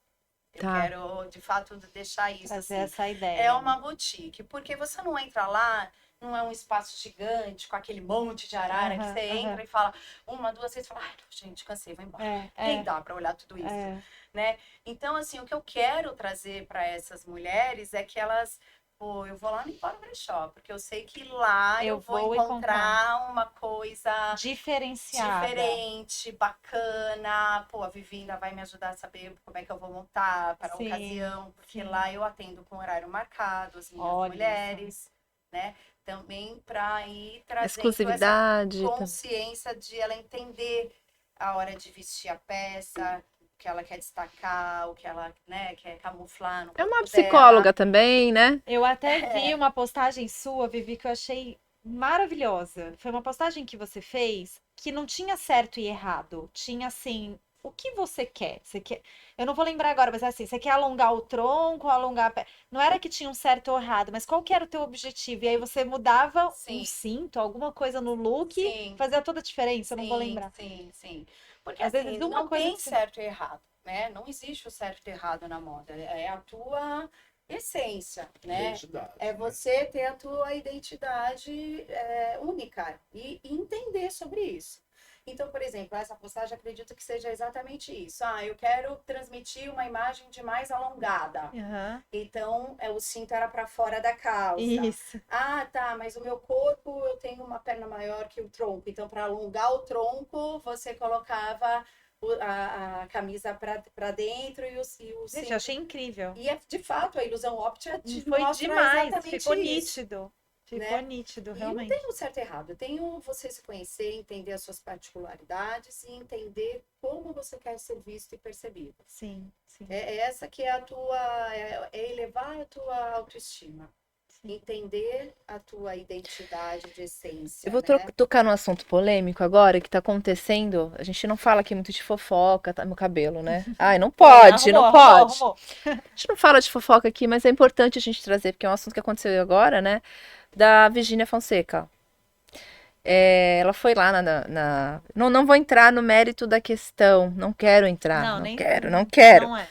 Speaker 4: Eu
Speaker 2: Tá.
Speaker 4: quero, de fato, deixar isso
Speaker 1: Trazer
Speaker 4: assim.
Speaker 1: essa ideia.
Speaker 4: É uma boutique, porque você não entra lá, não é um espaço gigante, com aquele monte de arara que
Speaker 1: Aham,
Speaker 4: você entra e fala uma, duas vezes, fala, ai, gente, cansei, vou embora. Nem dá para olhar tudo isso, né? Então, assim, o que eu quero trazer para essas mulheres é que elas, pô, eu vou lá limpar o brechó, porque eu sei que lá eu vou encontrar uma coisa
Speaker 1: diferenciada.
Speaker 4: diferente, bacana. Pô, a Vivi ainda vai me ajudar a saber como é que eu vou montar para a
Speaker 1: Sim,
Speaker 4: ocasião, porque
Speaker 1: sim.
Speaker 4: lá eu atendo com horário marcado, as minhas
Speaker 1: Olha
Speaker 4: mulheres, né? Também para ir trazendo essa
Speaker 2: Exclusividade.
Speaker 4: consciência de ela entender a hora de vestir a peça, o que ela quer destacar, o que ela, né, quer camuflar no
Speaker 2: É uma
Speaker 4: corpo
Speaker 2: psicóloga
Speaker 4: dela.
Speaker 2: também, né?
Speaker 1: Eu até vi uma postagem sua, Vivi, que eu achei maravilhosa. Foi uma postagem que você fez que não tinha certo e errado. Tinha assim, o que você quer? Você quer... Eu não vou lembrar agora, mas é assim, você quer alongar o tronco, alongar a perna. Não era que tinha um certo ou errado, mas qual que era o teu objetivo? E aí você mudava um
Speaker 4: Sim.
Speaker 1: cinto, alguma coisa no look,
Speaker 4: Sim.
Speaker 1: fazia toda a diferença, eu não vou
Speaker 4: Sim,
Speaker 1: lembrar.
Speaker 4: sim. Porque
Speaker 1: Às
Speaker 4: assim,
Speaker 1: vezes uma
Speaker 4: não
Speaker 1: coisa
Speaker 4: tem
Speaker 1: que você...
Speaker 4: certo e errado, né? Não existe o certo e errado na moda. É a tua essência, né?
Speaker 3: Identidade,
Speaker 4: É
Speaker 3: né?
Speaker 4: você ter a tua identidade única e entender sobre isso. Então, por exemplo, essa postagem acredito que seja exatamente isso. Ah, eu quero transmitir uma imagem de mais alongada.
Speaker 1: Aham.
Speaker 4: Então, o cinto era para fora da calça.
Speaker 1: Isso.
Speaker 4: Ah, tá, mas o meu corpo, eu tenho uma perna maior que o tronco. Então, para alongar o tronco, você colocava a camisa para dentro e o
Speaker 1: Gente, eu
Speaker 4: cinto.
Speaker 1: achei incrível.
Speaker 4: E, de fato, a ilusão óptica te
Speaker 1: Foi
Speaker 4: mostra
Speaker 1: demais,
Speaker 4: exatamente
Speaker 1: ficou
Speaker 4: isso.
Speaker 1: nítido. Ficou
Speaker 4: né?
Speaker 1: nítido,
Speaker 4: E não
Speaker 1: realmente.
Speaker 4: tem o certo e errado. Tem você se conhecer, entender as suas particularidades e entender como você quer ser visto e percebido.
Speaker 1: Sim, sim.
Speaker 4: É essa que é a tua... É elevar a tua autoestima. Entender a tua identidade de essência,
Speaker 2: Eu vou
Speaker 4: né?
Speaker 2: tocar num assunto polêmico agora, que tá acontecendo. A gente não fala aqui muito de fofoca, tá? Meu cabelo, né? Ai, não pode, não pode.
Speaker 1: Arrumou.
Speaker 2: A gente não fala de fofoca aqui, mas é importante a gente trazer, porque é um assunto que aconteceu agora, né? Da Virgínia Fonseca. Ela foi lá Não vou entrar no mérito da questão. Não quero entrar.
Speaker 1: Não,
Speaker 2: Não
Speaker 1: nem
Speaker 2: quero, não quero.
Speaker 1: Não é.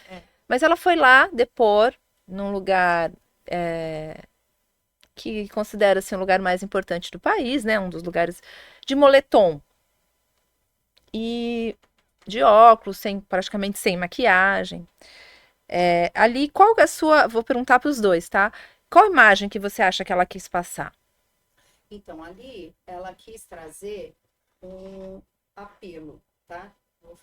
Speaker 2: Mas ela foi lá depor num lugar que considera-se um lugar mais importante do país, né? Um dos lugares de moletom. E de óculos, praticamente sem maquiagem. Ali, qual é a sua... Vou perguntar para os dois, tá? Qual imagem que você acha que ela quis passar?
Speaker 4: Então, ali, ela quis trazer um apelo, tá?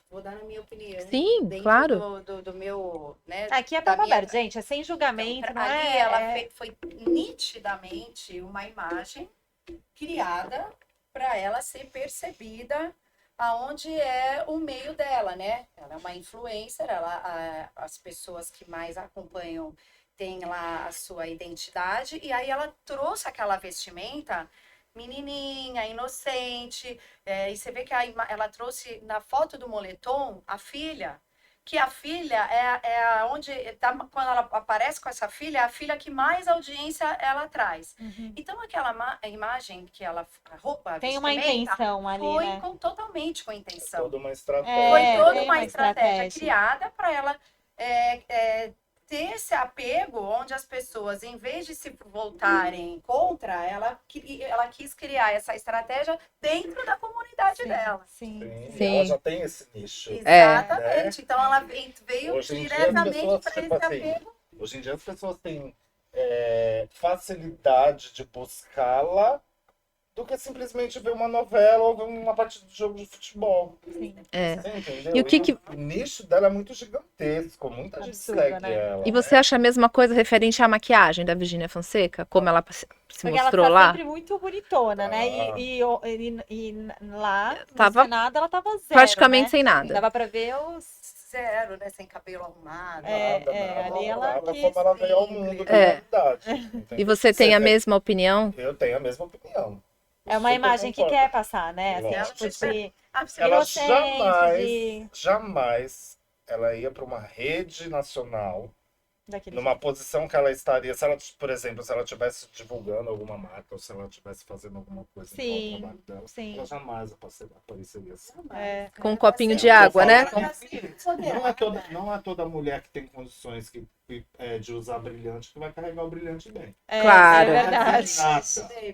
Speaker 4: Vou dar a minha opinião.
Speaker 2: Sim,
Speaker 4: dentro
Speaker 2: claro.
Speaker 4: do meu, né?
Speaker 1: Aqui é
Speaker 4: da
Speaker 1: papo
Speaker 4: minha-
Speaker 1: aberto, gente. É sem julgamento,
Speaker 4: Então,
Speaker 1: não
Speaker 4: ali
Speaker 1: é?
Speaker 4: ela foi nitidamente uma imagem criada para ela ser percebida aonde é o meio dela, né? Ela é uma influencer, as pessoas que mais acompanham têm lá a sua identidade, e aí ela trouxe aquela vestimenta menininha, inocente, e você vê que ela trouxe na foto do moletom a filha, que a filha onde quando ela aparece com essa filha, é a filha que mais audiência ela traz. Então aquela imagem que ela, a roupa, a
Speaker 1: Tem uma
Speaker 4: vestimenta,
Speaker 1: intenção ali,
Speaker 4: foi
Speaker 1: né?
Speaker 4: totalmente com intenção.
Speaker 3: Toda uma estratégia.
Speaker 4: Foi toda
Speaker 1: tem
Speaker 4: uma
Speaker 1: uma
Speaker 4: estratégia
Speaker 1: estratégia.
Speaker 4: criada para ela ter esse apego, onde as pessoas, em vez de se voltarem contra, ela quis criar essa estratégia dentro da comunidade dela.
Speaker 1: Sim.
Speaker 3: Sim,
Speaker 2: Sim.
Speaker 3: ela já tem esse nicho.
Speaker 4: Exatamente. Então ela veio
Speaker 3: Hoje em dia, as
Speaker 4: diretamente
Speaker 3: pessoas,
Speaker 4: para
Speaker 3: tipo
Speaker 4: esse
Speaker 3: assim,
Speaker 4: apego.
Speaker 3: Hoje em dia as pessoas têm facilidade de buscá-la do que simplesmente ver uma novela ou ver uma partida de jogo de futebol.
Speaker 1: Sim.
Speaker 3: Você entendeu?
Speaker 2: E o que
Speaker 3: o nicho dela é muito gigantesco, muita gente
Speaker 1: Absurdo,
Speaker 3: segue
Speaker 1: né?
Speaker 3: ela.
Speaker 2: E você acha a mesma coisa referente à maquiagem da Virgínia Fonseca? Como ela se
Speaker 1: Porque
Speaker 2: mostrou
Speaker 1: ela tá
Speaker 2: lá?
Speaker 1: sempre muito bonitona, né?
Speaker 3: Ah.
Speaker 1: E lá,
Speaker 2: Tava
Speaker 1: no Senado, ela tava zero,
Speaker 2: praticamente
Speaker 1: né?
Speaker 2: sem nada.
Speaker 1: Dava pra ver os...
Speaker 4: Zero, né? Sem cabelo arrumado.
Speaker 3: Nada,
Speaker 1: ali ela
Speaker 3: nada
Speaker 1: quis
Speaker 3: como ela veio ao mundo da realidade.
Speaker 2: E você tem a mesma opinião?
Speaker 3: Eu tenho a mesma opinião.
Speaker 1: É uma
Speaker 3: Super
Speaker 1: imagem que
Speaker 3: concordo.
Speaker 1: quer passar, né? Assim,
Speaker 3: Lógico.
Speaker 1: tipo de
Speaker 3: Ela
Speaker 1: inocente, de...
Speaker 3: jamais ela ia para uma rede nacional
Speaker 1: Daquele
Speaker 3: numa
Speaker 1: jeito.
Speaker 3: posição que ela estaria, se ela, por exemplo, se ela estivesse divulgando alguma marca ou se ela estivesse fazendo alguma coisa com o
Speaker 1: Sim,
Speaker 3: trabalho dela,
Speaker 1: sim.
Speaker 3: ela jamais apareceria assim.
Speaker 1: É.
Speaker 2: Com um copinho de
Speaker 3: É o que eu
Speaker 2: água,
Speaker 3: falo
Speaker 2: né?
Speaker 3: pra
Speaker 4: Assim,
Speaker 3: mim.
Speaker 4: empoderada.
Speaker 3: Não é toda mulher que tem condições de usar brilhante que vai carregar o brilhante bem.
Speaker 1: É,
Speaker 2: Claro.
Speaker 1: é verdade.
Speaker 3: Nada.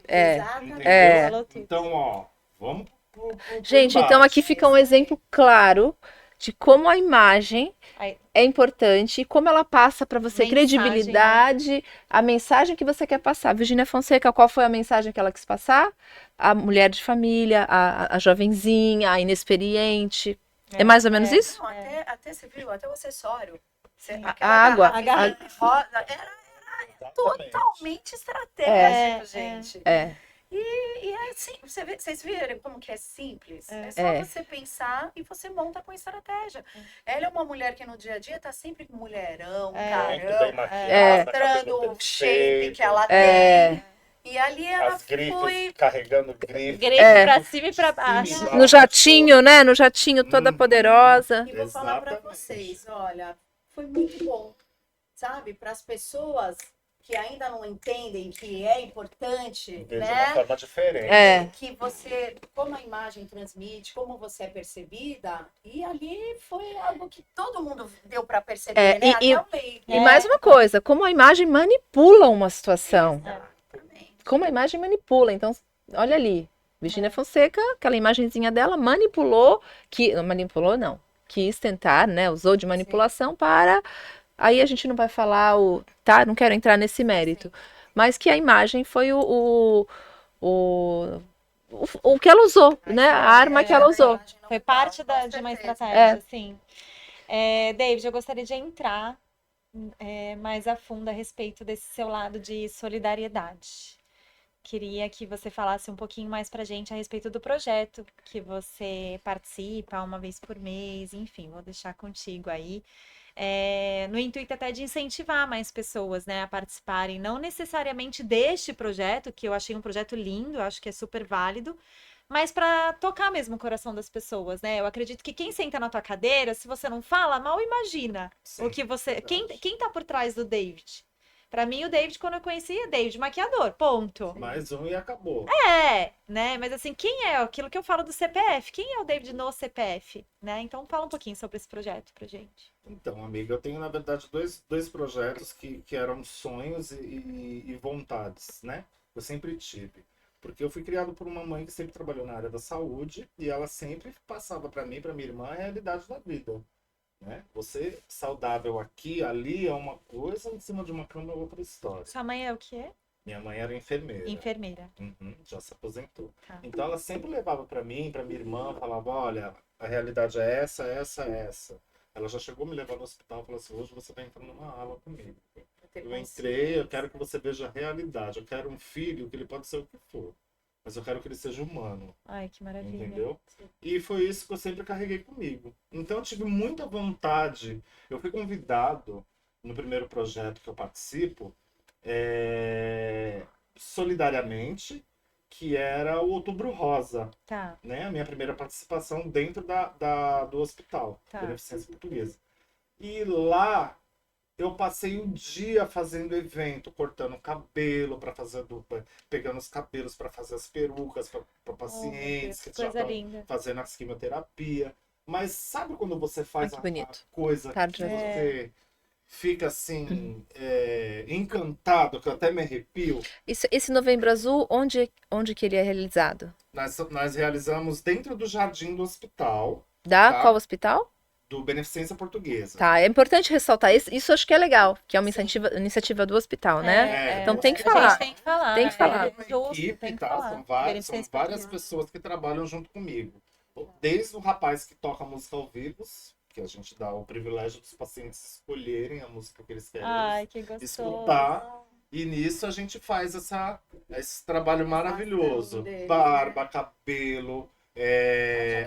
Speaker 2: É.
Speaker 4: Exatamente.
Speaker 3: Entendeu?
Speaker 2: É.
Speaker 1: Falou tudo.
Speaker 3: Então, ó, vamos pro
Speaker 2: Gente, então
Speaker 3: embate.
Speaker 2: aqui fica um exemplo claro de como a imagem
Speaker 1: Aí,
Speaker 2: é importante e como ela passa para você
Speaker 1: Mensagem,
Speaker 2: credibilidade, a mensagem que você quer passar. Virgínia Fonseca, qual foi a mensagem que ela quis passar? A mulher de família, a jovenzinha, a inexperiente. É mais ou menos isso?
Speaker 4: Não, até você viu, até o acessório.
Speaker 1: Sim.
Speaker 4: Aquela
Speaker 2: A água.
Speaker 4: garrafinha rosa, era
Speaker 3: Exatamente.
Speaker 4: totalmente estratégico,
Speaker 1: É,
Speaker 4: gente.
Speaker 2: É,
Speaker 4: E é assim, vocês viram como que é simples?
Speaker 1: É.
Speaker 4: É só
Speaker 2: É.
Speaker 4: você pensar e você monta com estratégia. Ela é uma mulher que no dia a dia tá sempre com mulherão,
Speaker 1: É.
Speaker 3: Muito
Speaker 4: carão,
Speaker 3: bem maquiada,
Speaker 4: mostrando
Speaker 3: cabelo
Speaker 4: o shape que ela
Speaker 2: É.
Speaker 4: tem. E ali ela
Speaker 3: as grifes,
Speaker 4: foi.
Speaker 3: carregando grifes.
Speaker 1: grife
Speaker 2: É.
Speaker 1: pra cima e pra baixo.
Speaker 3: Sim,
Speaker 2: no jatinho, né? No jatinho toda
Speaker 3: Uhum.
Speaker 2: poderosa.
Speaker 4: E vou falar para
Speaker 3: Exatamente.
Speaker 4: vocês, olha, foi muito bom, sabe? Para as pessoas que ainda não entendem que é importante,
Speaker 3: De uma
Speaker 4: né?
Speaker 3: forma diferente.
Speaker 2: É.
Speaker 4: Que você, como a imagem transmite, como você é percebida, e ali foi algo que todo mundo deu para perceber,
Speaker 2: É,
Speaker 4: né?
Speaker 2: e-
Speaker 4: Até o leigo.
Speaker 2: E mais uma coisa, como a imagem manipula uma situação.
Speaker 4: Exatamente.
Speaker 2: Como a imagem manipula. Então, olha ali. Virgínia Fonseca, aquela imagenzinha dela, manipulou, não manipulou, não. Quis tentar, né? Usou de manipulação para. Aí a gente não vai falar tá? Não quero entrar nesse mérito. Mas que a imagem foi o, o que ela usou, né? A arma que ela usou.
Speaker 1: Foi parte de uma estratégia, sim. David, eu gostaria de entrar mais a fundo a respeito desse seu lado de solidariedade. Queria que você falasse um pouquinho mais pra gente a respeito do projeto que você participa uma vez por mês, enfim, vou deixar contigo aí. No intuito até de incentivar mais pessoas, né, a participarem, não necessariamente deste projeto, que eu achei um projeto lindo, eu acho que é super válido, mas para tocar mesmo o coração das pessoas, né? Eu acredito que quem senta na tua cadeira, se você não fala, mal imagina
Speaker 3: Sim,
Speaker 1: o que você. Quem,
Speaker 3: verdade.
Speaker 1: quem tá por trás do David? Para mim, o David, quando eu conhecia, David, maquiador, ponto.
Speaker 3: Mais um e acabou.
Speaker 1: Né? Mas assim, quem é aquilo que eu falo do CPF? Quem é o David no CPF? Né? Então, fala um pouquinho sobre esse projeto pra gente.
Speaker 3: Então, amiga, eu tenho, na verdade, dois projetos que eram sonhos e vontades, né? Eu sempre tive. Porque eu fui criado por uma mãe que sempre trabalhou na área da saúde e ela sempre passava para mim e para minha irmã a realidade da vida, né? Você saudável aqui, ali é uma coisa, em cima de uma cama é outra história.
Speaker 1: Sua mãe é o quê?
Speaker 3: Minha mãe era enfermeira.
Speaker 1: Enfermeira.
Speaker 3: Uhum, já se aposentou.
Speaker 1: Tá.
Speaker 3: Então ela sempre levava para mim, para minha irmã, falava, olha, a realidade é essa, essa, essa. Ela já chegou a me levar no hospital e falou assim, hoje você vai entrar numa aula comigo. Eu entrei, eu quero que você veja a realidade. Eu quero um filho que ele pode ser o que for. Mas eu quero que ele seja humano.
Speaker 1: Ai, que maravilha.
Speaker 3: Entendeu? E foi isso que eu sempre carreguei comigo. Então eu tive muita vontade. Eu fui convidado no primeiro projeto que eu participo, solidariamente, que era o Outubro Rosa,
Speaker 1: Tá,
Speaker 3: né? A minha primeira participação dentro do hospital,
Speaker 1: Tá.
Speaker 3: Beneficência Portuguesa. E lá eu passei o dia fazendo evento, cortando cabelo para fazer pegando os cabelos para fazer as perucas para pacientes
Speaker 1: que
Speaker 3: que já
Speaker 1: coisa
Speaker 3: estão
Speaker 1: linda.
Speaker 3: fazendo a quimioterapia. Mas sabe quando você faz
Speaker 2: que
Speaker 3: a
Speaker 2: bonito.
Speaker 3: coisa
Speaker 2: Tarde
Speaker 3: que
Speaker 2: azul.
Speaker 3: você fica assim, encantado, que eu até me arrepio?
Speaker 2: Esse Novembro Azul, onde que ele é realizado?
Speaker 3: Nós realizamos dentro do jardim do hospital,
Speaker 2: Da
Speaker 3: Tá.
Speaker 2: qual hospital?
Speaker 3: do Beneficência Portuguesa.
Speaker 2: Tá, é importante ressaltar isso acho que é legal, que é uma
Speaker 3: Sim.
Speaker 2: iniciativa do hospital, né? Então tem que
Speaker 1: A
Speaker 2: falar.
Speaker 1: gente tem que falar.
Speaker 2: Tem que falar.
Speaker 3: Uma
Speaker 1: Justo,
Speaker 3: equipe,
Speaker 1: tem que
Speaker 3: tá?
Speaker 1: falar.
Speaker 3: São várias
Speaker 1: Beneficência
Speaker 3: várias
Speaker 1: portuguesa.
Speaker 3: pessoas que trabalham junto comigo. Desde o rapaz que toca música ao vivo, que a gente dá o privilégio dos pacientes escolherem a música que eles querem
Speaker 1: Ai, que gostoso.
Speaker 3: escutar. E nisso a gente faz esse trabalho maravilhoso.
Speaker 4: dele,
Speaker 3: Barba, cabelo,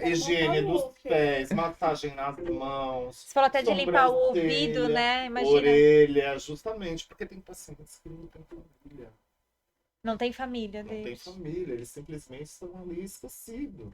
Speaker 3: higiene dos
Speaker 4: look.
Speaker 3: pés, massagem nas mãos.
Speaker 1: Você falou até de limpar o ouvido,
Speaker 3: sobrancelha,
Speaker 1: né? Imagina.
Speaker 3: Orelha, justamente porque tem pacientes que não têm família.
Speaker 1: Não tem família
Speaker 3: Não tem
Speaker 1: deles.
Speaker 3: família, eles simplesmente estão ali esquecidos.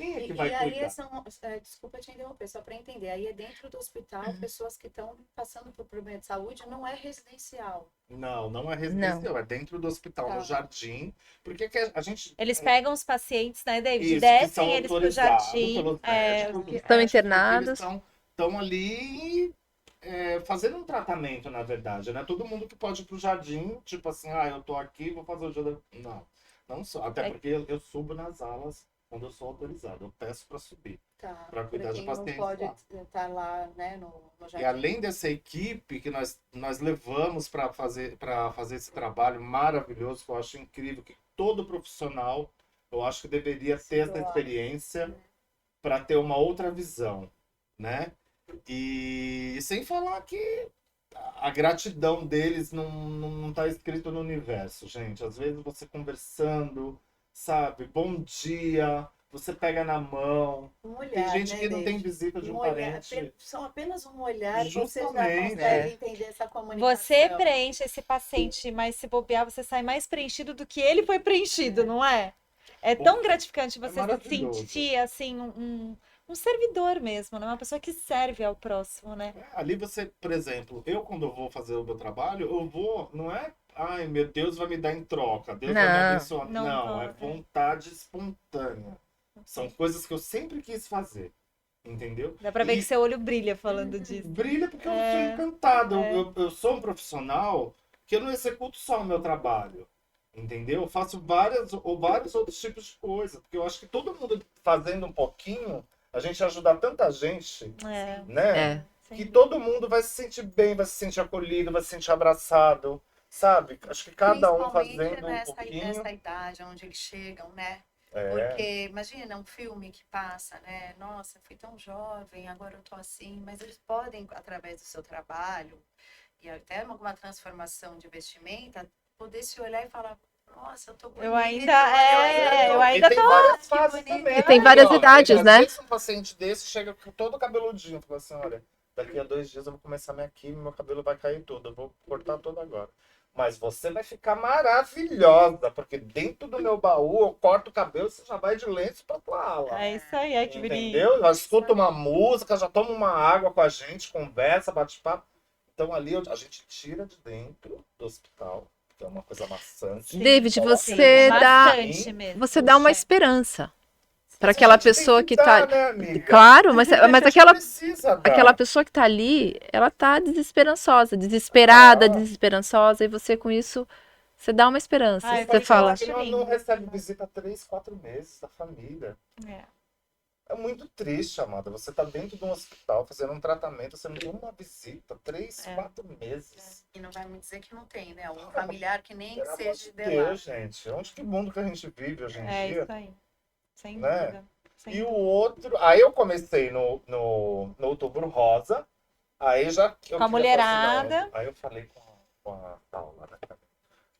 Speaker 3: Quem é que
Speaker 4: E
Speaker 3: vai
Speaker 4: aí
Speaker 3: cuidar?
Speaker 4: desculpa te interromper, só para entender. Aí é dentro do hospital,
Speaker 3: Uhum.
Speaker 4: pessoas que estão passando por problema de saúde, não é residencial.
Speaker 3: Não é residencial, é dentro do hospital,
Speaker 4: Tá.
Speaker 3: no jardim. Porque que a gente.
Speaker 1: Eles pegam os pacientes, né, David?
Speaker 3: Isso, que são
Speaker 1: Descem eles pro
Speaker 3: autorizados
Speaker 1: jardim.
Speaker 3: pelos
Speaker 1: É,
Speaker 3: médicos, os
Speaker 2: Estão
Speaker 3: médicos,
Speaker 2: internados.
Speaker 3: porque eles estão ali fazendo um tratamento, na verdade, né? Todo mundo que pode ir pro jardim, tipo assim, eu tô aqui, vou fazer o dia não sou. Até porque eu subo nas alas quando eu sou autorizado. Eu peço para subir.
Speaker 4: Tá.
Speaker 3: Pra cuidar
Speaker 4: Pra
Speaker 3: de
Speaker 4: quem não
Speaker 3: pacientes
Speaker 4: pode
Speaker 3: lá.
Speaker 4: estar lá, né, no
Speaker 3: E
Speaker 4: jardim.
Speaker 3: além dessa equipe que nós levamos para fazer esse trabalho maravilhoso, que eu acho incrível, que todo profissional, eu acho que deveria ter essa
Speaker 4: doar.
Speaker 3: experiência para ter uma outra visão, né? E sem falar que a gratidão deles não tá escrito no universo, gente. Às vezes você conversando, sabe? Bom dia, você pega na mão.
Speaker 4: Um olhar,
Speaker 3: Tem gente
Speaker 4: né,
Speaker 3: que não tem
Speaker 4: David?
Speaker 3: visita de um
Speaker 4: olhar,
Speaker 3: parente.
Speaker 4: são apenas um olhar, você já
Speaker 3: Justamente.
Speaker 4: consegue entender essa comunicação.
Speaker 1: Você preenche esse paciente, mas se bobear, você sai mais preenchido do que ele foi preenchido, não é? É tão gratificante você se
Speaker 3: maravilhoso.
Speaker 1: sentir assim, um servidor mesmo, né? Uma pessoa que serve ao próximo, né?
Speaker 3: Ali você, por exemplo, eu quando eu vou fazer o meu trabalho, eu vou, não é, ai meu Deus vai me dar em troca, Deus vai me
Speaker 2: Não.
Speaker 3: abençoar.
Speaker 1: Não
Speaker 3: Não, é
Speaker 1: pode.
Speaker 3: vontade espontânea. São coisas que eu sempre quis fazer, entendeu?
Speaker 1: Dá pra ver
Speaker 3: E
Speaker 1: que seu olho brilha falando disso.
Speaker 3: brilha porque eu sou encantado.
Speaker 1: é.
Speaker 3: Eu sou um profissional que eu não executo só o meu trabalho, entendeu? Eu faço vários outros tipos de coisa, porque eu acho que todo mundo fazendo um pouquinho, a gente ajuda tanta gente,
Speaker 1: É,
Speaker 3: né?
Speaker 2: É.
Speaker 3: Que todo mundo vai se sentir bem, vai se sentir acolhido, vai se sentir abraçado, sabe? Acho que cada um
Speaker 4: Principalmente
Speaker 3: fazendo um pouquinho.
Speaker 4: nessa idade onde eles chegam, né?
Speaker 3: É,
Speaker 4: Porque imagina um filme que passa, né? Nossa, fui tão jovem, agora eu tô assim. Mas eles podem, através do seu trabalho e até alguma transformação de vestimenta, poder se olhar e falar: Nossa, eu tô bonita.
Speaker 1: Eu ainda
Speaker 3: e tem
Speaker 1: tô
Speaker 3: várias fases
Speaker 4: bonito.
Speaker 3: também.
Speaker 2: E tem várias
Speaker 3: Ó,
Speaker 2: idades,
Speaker 3: às
Speaker 2: né?
Speaker 3: vezes um paciente desse chega com todo cabeludinho, fala assim, olha, daqui a 2 dias eu vou começar minha quimio, meu cabelo vai cair todo, eu vou cortar todo agora. Mas você vai ficar maravilhosa, porque dentro do meu baú eu corto o cabelo, você já vai de lenço pra tua ala.
Speaker 1: É isso aí, que bonito.
Speaker 3: Entendeu? Já escuta uma música, já toma uma água com a gente, conversa, bate papo. Então ali a gente tira de dentro do hospital, que é uma coisa maçante.
Speaker 2: David,
Speaker 3: Coloca
Speaker 2: você dá,
Speaker 1: Bastante mesmo.
Speaker 2: você dá uma
Speaker 1: É.
Speaker 2: esperança para aquela pessoa que tá.
Speaker 3: Né, amiga?
Speaker 2: Claro, mas
Speaker 3: A gente
Speaker 2: aquela,
Speaker 3: precisa dar.
Speaker 2: aquela pessoa que tá ali, ela tá desesperançosa, desesperada,
Speaker 3: Ah.
Speaker 2: desesperançosa, e você com isso, você dá uma esperança.
Speaker 1: Ai,
Speaker 2: Você fala,
Speaker 1: acho
Speaker 3: que não
Speaker 1: lindo.
Speaker 3: recebe visita há 3, 4 meses da família.
Speaker 1: É.
Speaker 3: É muito triste, amada. Você tá dentro de um hospital fazendo um tratamento, você não tem uma visita, 3, 4 meses.
Speaker 4: E não vai me dizer que não tem, né? Um familiar que nem
Speaker 3: Pelo
Speaker 4: que
Speaker 3: amor
Speaker 4: seja
Speaker 3: de
Speaker 4: de lá.
Speaker 3: Deus, gente. Onde que mundo que a gente vive hoje em
Speaker 1: É
Speaker 3: dia?
Speaker 1: isso aí. Sem
Speaker 3: Né?
Speaker 1: dúvida. Sem
Speaker 3: E o
Speaker 1: dúvida.
Speaker 3: outro. Aí eu comecei no Outubro Rosa. Aí já. Eu
Speaker 1: Com a
Speaker 3: queria
Speaker 1: mulherada.
Speaker 3: fazer, não, aí eu falei com a Paula, né?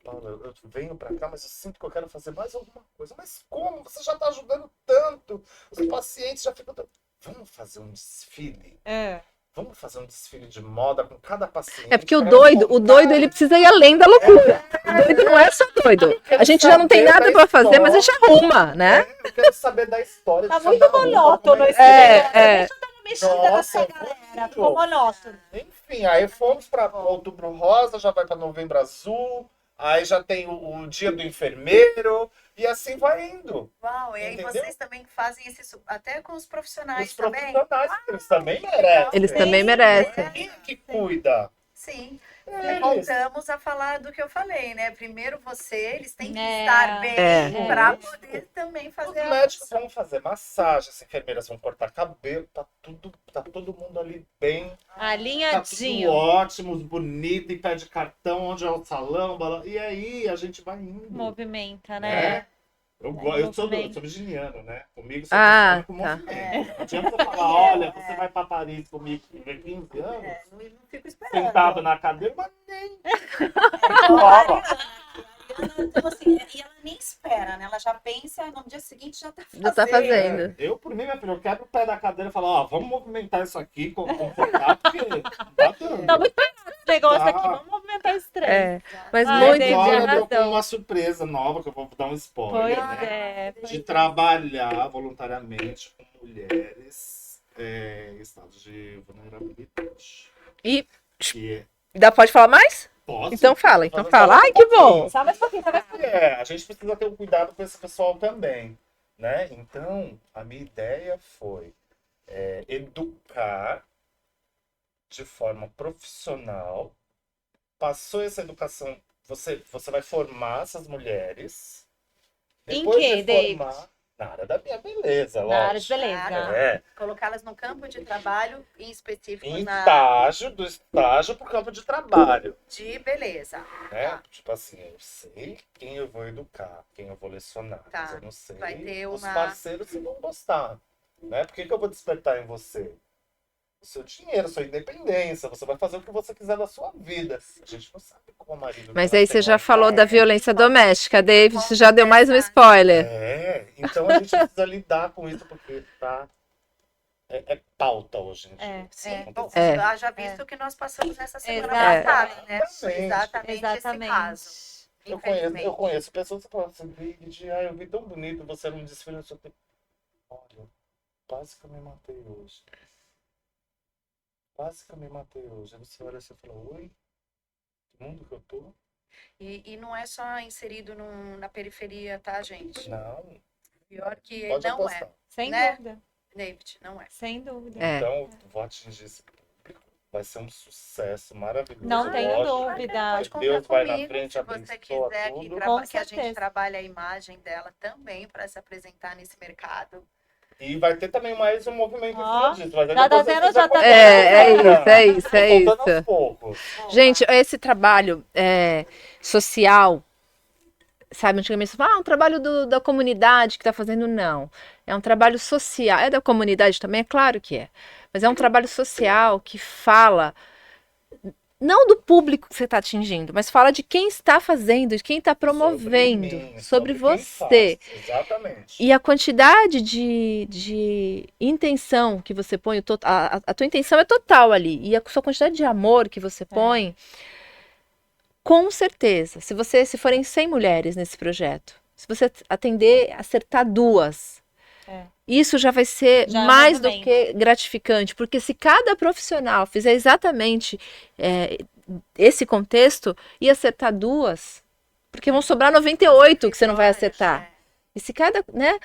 Speaker 3: Paula, eu venho pra cá, mas eu sinto que eu quero fazer mais alguma coisa. Mas como? Você já tá ajudando tanto. Os pacientes já ficam. Vamos fazer um desfile?
Speaker 1: É.
Speaker 3: Vamos fazer um desfile de moda com cada paciente.
Speaker 2: é porque o
Speaker 3: pra
Speaker 2: doido,
Speaker 3: contar.
Speaker 2: ele precisa ir além da loucura. O doido não é só doido. A gente já não tem
Speaker 3: saber
Speaker 2: nada
Speaker 3: da
Speaker 2: pra fazer, mas a gente
Speaker 3: história.
Speaker 2: arruma, né?
Speaker 3: Eu quero saber da história
Speaker 1: Tá
Speaker 3: de
Speaker 1: muito
Speaker 3: cada uma,
Speaker 1: monótono
Speaker 3: como é
Speaker 1: esse
Speaker 3: que
Speaker 1: negócio.
Speaker 2: É,
Speaker 1: Deixa eu dar uma mexida
Speaker 3: Nossa,
Speaker 1: nessa galera. Ficou monótono.
Speaker 3: Enfim, aí fomos para Outubro Rosa, já vai para Novembro Azul, aí já tem o dia do enfermeiro, e assim vai indo.
Speaker 4: Uau, e aí
Speaker 3: Entendeu?
Speaker 4: vocês também fazem até com os profissionais
Speaker 3: Os
Speaker 4: também?
Speaker 3: profissionais, eles também merecem.
Speaker 2: Eles também merecem.
Speaker 3: Quem é que cuida?
Speaker 4: Sim.
Speaker 3: Eles.
Speaker 4: Voltamos a falar do que eu falei, né? Primeiro eles têm que
Speaker 1: É.
Speaker 4: estar bem
Speaker 2: É.
Speaker 4: para poder também
Speaker 3: Os
Speaker 4: fazer
Speaker 3: médicos vão fazer massagem, as enfermeiras vão cortar cabelo, tá todo mundo ali bem. Tá tudo
Speaker 1: Alinhadinho.
Speaker 3: ótimo, bonito, e pede cartão, onde é o salão, e aí a gente vai indo.
Speaker 1: Movimenta,
Speaker 3: Né?
Speaker 1: né?
Speaker 3: Eu sou
Speaker 1: Movimento.
Speaker 3: virginiano, né? Comigo você
Speaker 2: Ah,
Speaker 3: com
Speaker 2: tá.
Speaker 3: movimento. Não adianta você falar, olha, você vai pra Paris comigo com 15 anos,
Speaker 4: não fico esperando.
Speaker 3: sentado na cadeira, mas nem
Speaker 4: Prova. Então, assim, e ela nem espera, né? Ela já pensa, no dia seguinte já tá fazendo.
Speaker 2: Já tá fazendo.
Speaker 3: Eu, por mim, minha filha, eu quebro o pé da cadeira e falo, ó, vamos movimentar isso aqui, confortar, porque tá dando.
Speaker 1: Tá muito pesado esse negócio
Speaker 3: Tá.
Speaker 1: aqui. Vamos movimentar tá estranho.
Speaker 2: É, mas
Speaker 1: Ai,
Speaker 2: muito
Speaker 1: David,
Speaker 3: Agora eu tô com
Speaker 1: razão.
Speaker 3: uma surpresa nova, que eu vou dar um spoiler,
Speaker 1: Pois
Speaker 3: né?
Speaker 1: é.
Speaker 3: De trabalhar voluntariamente com mulheres em estados de vulnerabilidade.
Speaker 2: E
Speaker 3: Que
Speaker 2: pode falar mais?
Speaker 3: posso?
Speaker 2: Então fala, então
Speaker 3: Mas
Speaker 2: fala.
Speaker 3: só um
Speaker 2: Ai, que bom!
Speaker 3: pouquinho.
Speaker 1: Só mais um pouquinho, só mais um pouquinho.
Speaker 3: A gente precisa ter um cuidado com esse pessoal também, né? Então, a minha ideia foi educar de forma profissional. Passou essa educação, você vai formar essas mulheres.
Speaker 1: Em
Speaker 3: Depois
Speaker 1: quê,
Speaker 3: de
Speaker 1: David?
Speaker 3: formar, na área da minha beleza,
Speaker 1: Na área de
Speaker 3: lógico.
Speaker 1: beleza.
Speaker 3: É,
Speaker 4: Colocá-las no campo de trabalho, em específico
Speaker 3: em
Speaker 4: na
Speaker 3: estágio, do estágio pro campo de trabalho,
Speaker 4: de beleza.
Speaker 3: né?
Speaker 4: Tá.
Speaker 3: Tipo assim, eu sei quem eu vou educar, quem eu vou lecionar,
Speaker 4: Tá.
Speaker 3: mas eu não sei
Speaker 4: Vai ter
Speaker 3: os
Speaker 4: uma-
Speaker 3: parceiros se vão gostar, né? Por que que eu vou despertar em você? O seu dinheiro, sua independência, você vai fazer o que você quiser da sua vida. A gente não sabe como o marido
Speaker 2: Mas
Speaker 3: dela
Speaker 2: aí
Speaker 3: tem
Speaker 2: você já
Speaker 3: uma
Speaker 2: falou da
Speaker 3: casa.
Speaker 2: violência doméstica, David, você já deu mais um spoiler.
Speaker 3: Então a gente precisa lidar com isso, porque é pauta hoje em dia.
Speaker 4: Sim,
Speaker 3: Tá
Speaker 4: bom,
Speaker 3: acontecendo.
Speaker 4: haja visto que nós passamos nessa semana
Speaker 1: Exato.
Speaker 4: passada, né?
Speaker 3: Exatamente.
Speaker 4: Exatamente esse caso.
Speaker 3: Eu
Speaker 4: Infelizmente.
Speaker 3: conheço pessoas que falam assim, David, eu vi tão bonito você num desfile no seu tempo. Olha, quase que eu me matei hoje. Quase que eu me matei hoje. Aí você olha assim e fala, oi, que mundo que eu tô?
Speaker 4: E não é só inserido na periferia, tá, gente?
Speaker 3: Não,
Speaker 4: Pior que
Speaker 3: pode
Speaker 4: não
Speaker 3: apostar.
Speaker 1: Sem
Speaker 4: Né?
Speaker 1: dúvida.
Speaker 4: David, não é.
Speaker 1: Sem dúvida.
Speaker 2: É.
Speaker 3: Então, vou atingir esse público. Vai ser um sucesso maravilhoso.
Speaker 1: Não tenho
Speaker 3: lógico.
Speaker 1: dúvida.
Speaker 4: Pode contar
Speaker 3: Deus vai na
Speaker 4: comigo,
Speaker 3: frente,
Speaker 4: se você
Speaker 3: abençoa
Speaker 4: quiser
Speaker 3: tudo.
Speaker 1: Com
Speaker 4: que a gente
Speaker 1: certeza.
Speaker 4: trabalhe a imagem dela também para se apresentar nesse mercado.
Speaker 3: E vai ter também mais um movimento em
Speaker 1: Ó,
Speaker 3: cima disso. Mas aí
Speaker 1: já tá
Speaker 3: depois
Speaker 1: vendo,
Speaker 3: vocês
Speaker 1: já tá
Speaker 3: acompanham.
Speaker 2: É isso, é
Speaker 3: Tô contando aos
Speaker 2: isso.
Speaker 3: poucos.
Speaker 2: Gente, esse trabalho social, sabe, antigamente você fala, um trabalho da comunidade que está fazendo, não. É um trabalho social. É da comunidade também? É claro que é. Mas é um trabalho social que fala, não do público que você está atingindo, mas fala de quem está fazendo, de quem está promovendo,
Speaker 3: Sobre mim,
Speaker 2: sobre
Speaker 3: quem
Speaker 2: você.
Speaker 3: faz. Exatamente.
Speaker 2: E a quantidade de intenção que você põe, a tua intenção é total ali. E a sua quantidade de amor que você põe, com certeza, se forem 100 mulheres nesse projeto, se você atender, acertar 2, isso já vai ser
Speaker 1: Já é um
Speaker 2: mais do
Speaker 1: movimento.
Speaker 2: que gratificante. Porque se cada profissional fizer exatamente esse contexto e acertar 2, porque vão sobrar 98 que você não vai acertar. E se cada, né?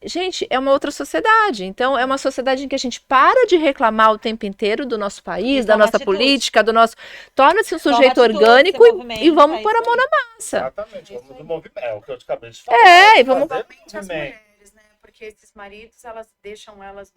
Speaker 2: Gente, é uma outra sociedade. Então, é uma sociedade em que a gente para de reclamar o tempo inteiro do nosso país,
Speaker 1: E
Speaker 2: da
Speaker 1: toma
Speaker 2: nossa
Speaker 1: atitude.
Speaker 2: política, do nosso. Torna-se um
Speaker 1: Toma
Speaker 2: sujeito
Speaker 1: atitude,
Speaker 2: orgânico
Speaker 1: se
Speaker 2: e
Speaker 1: movimenta,
Speaker 2: vamos
Speaker 1: é
Speaker 2: pôr a
Speaker 1: isso
Speaker 2: mão
Speaker 1: aí.
Speaker 2: na massa.
Speaker 3: Exatamente.
Speaker 1: Isso
Speaker 3: Vamos
Speaker 1: aí.
Speaker 3: no movimento. É o que eu acabei de falar.
Speaker 2: É, e vamos.
Speaker 3: fazer
Speaker 4: Principalmente as
Speaker 3: movimento.
Speaker 4: mulheres, né? Porque esses maridos, elas deixam elas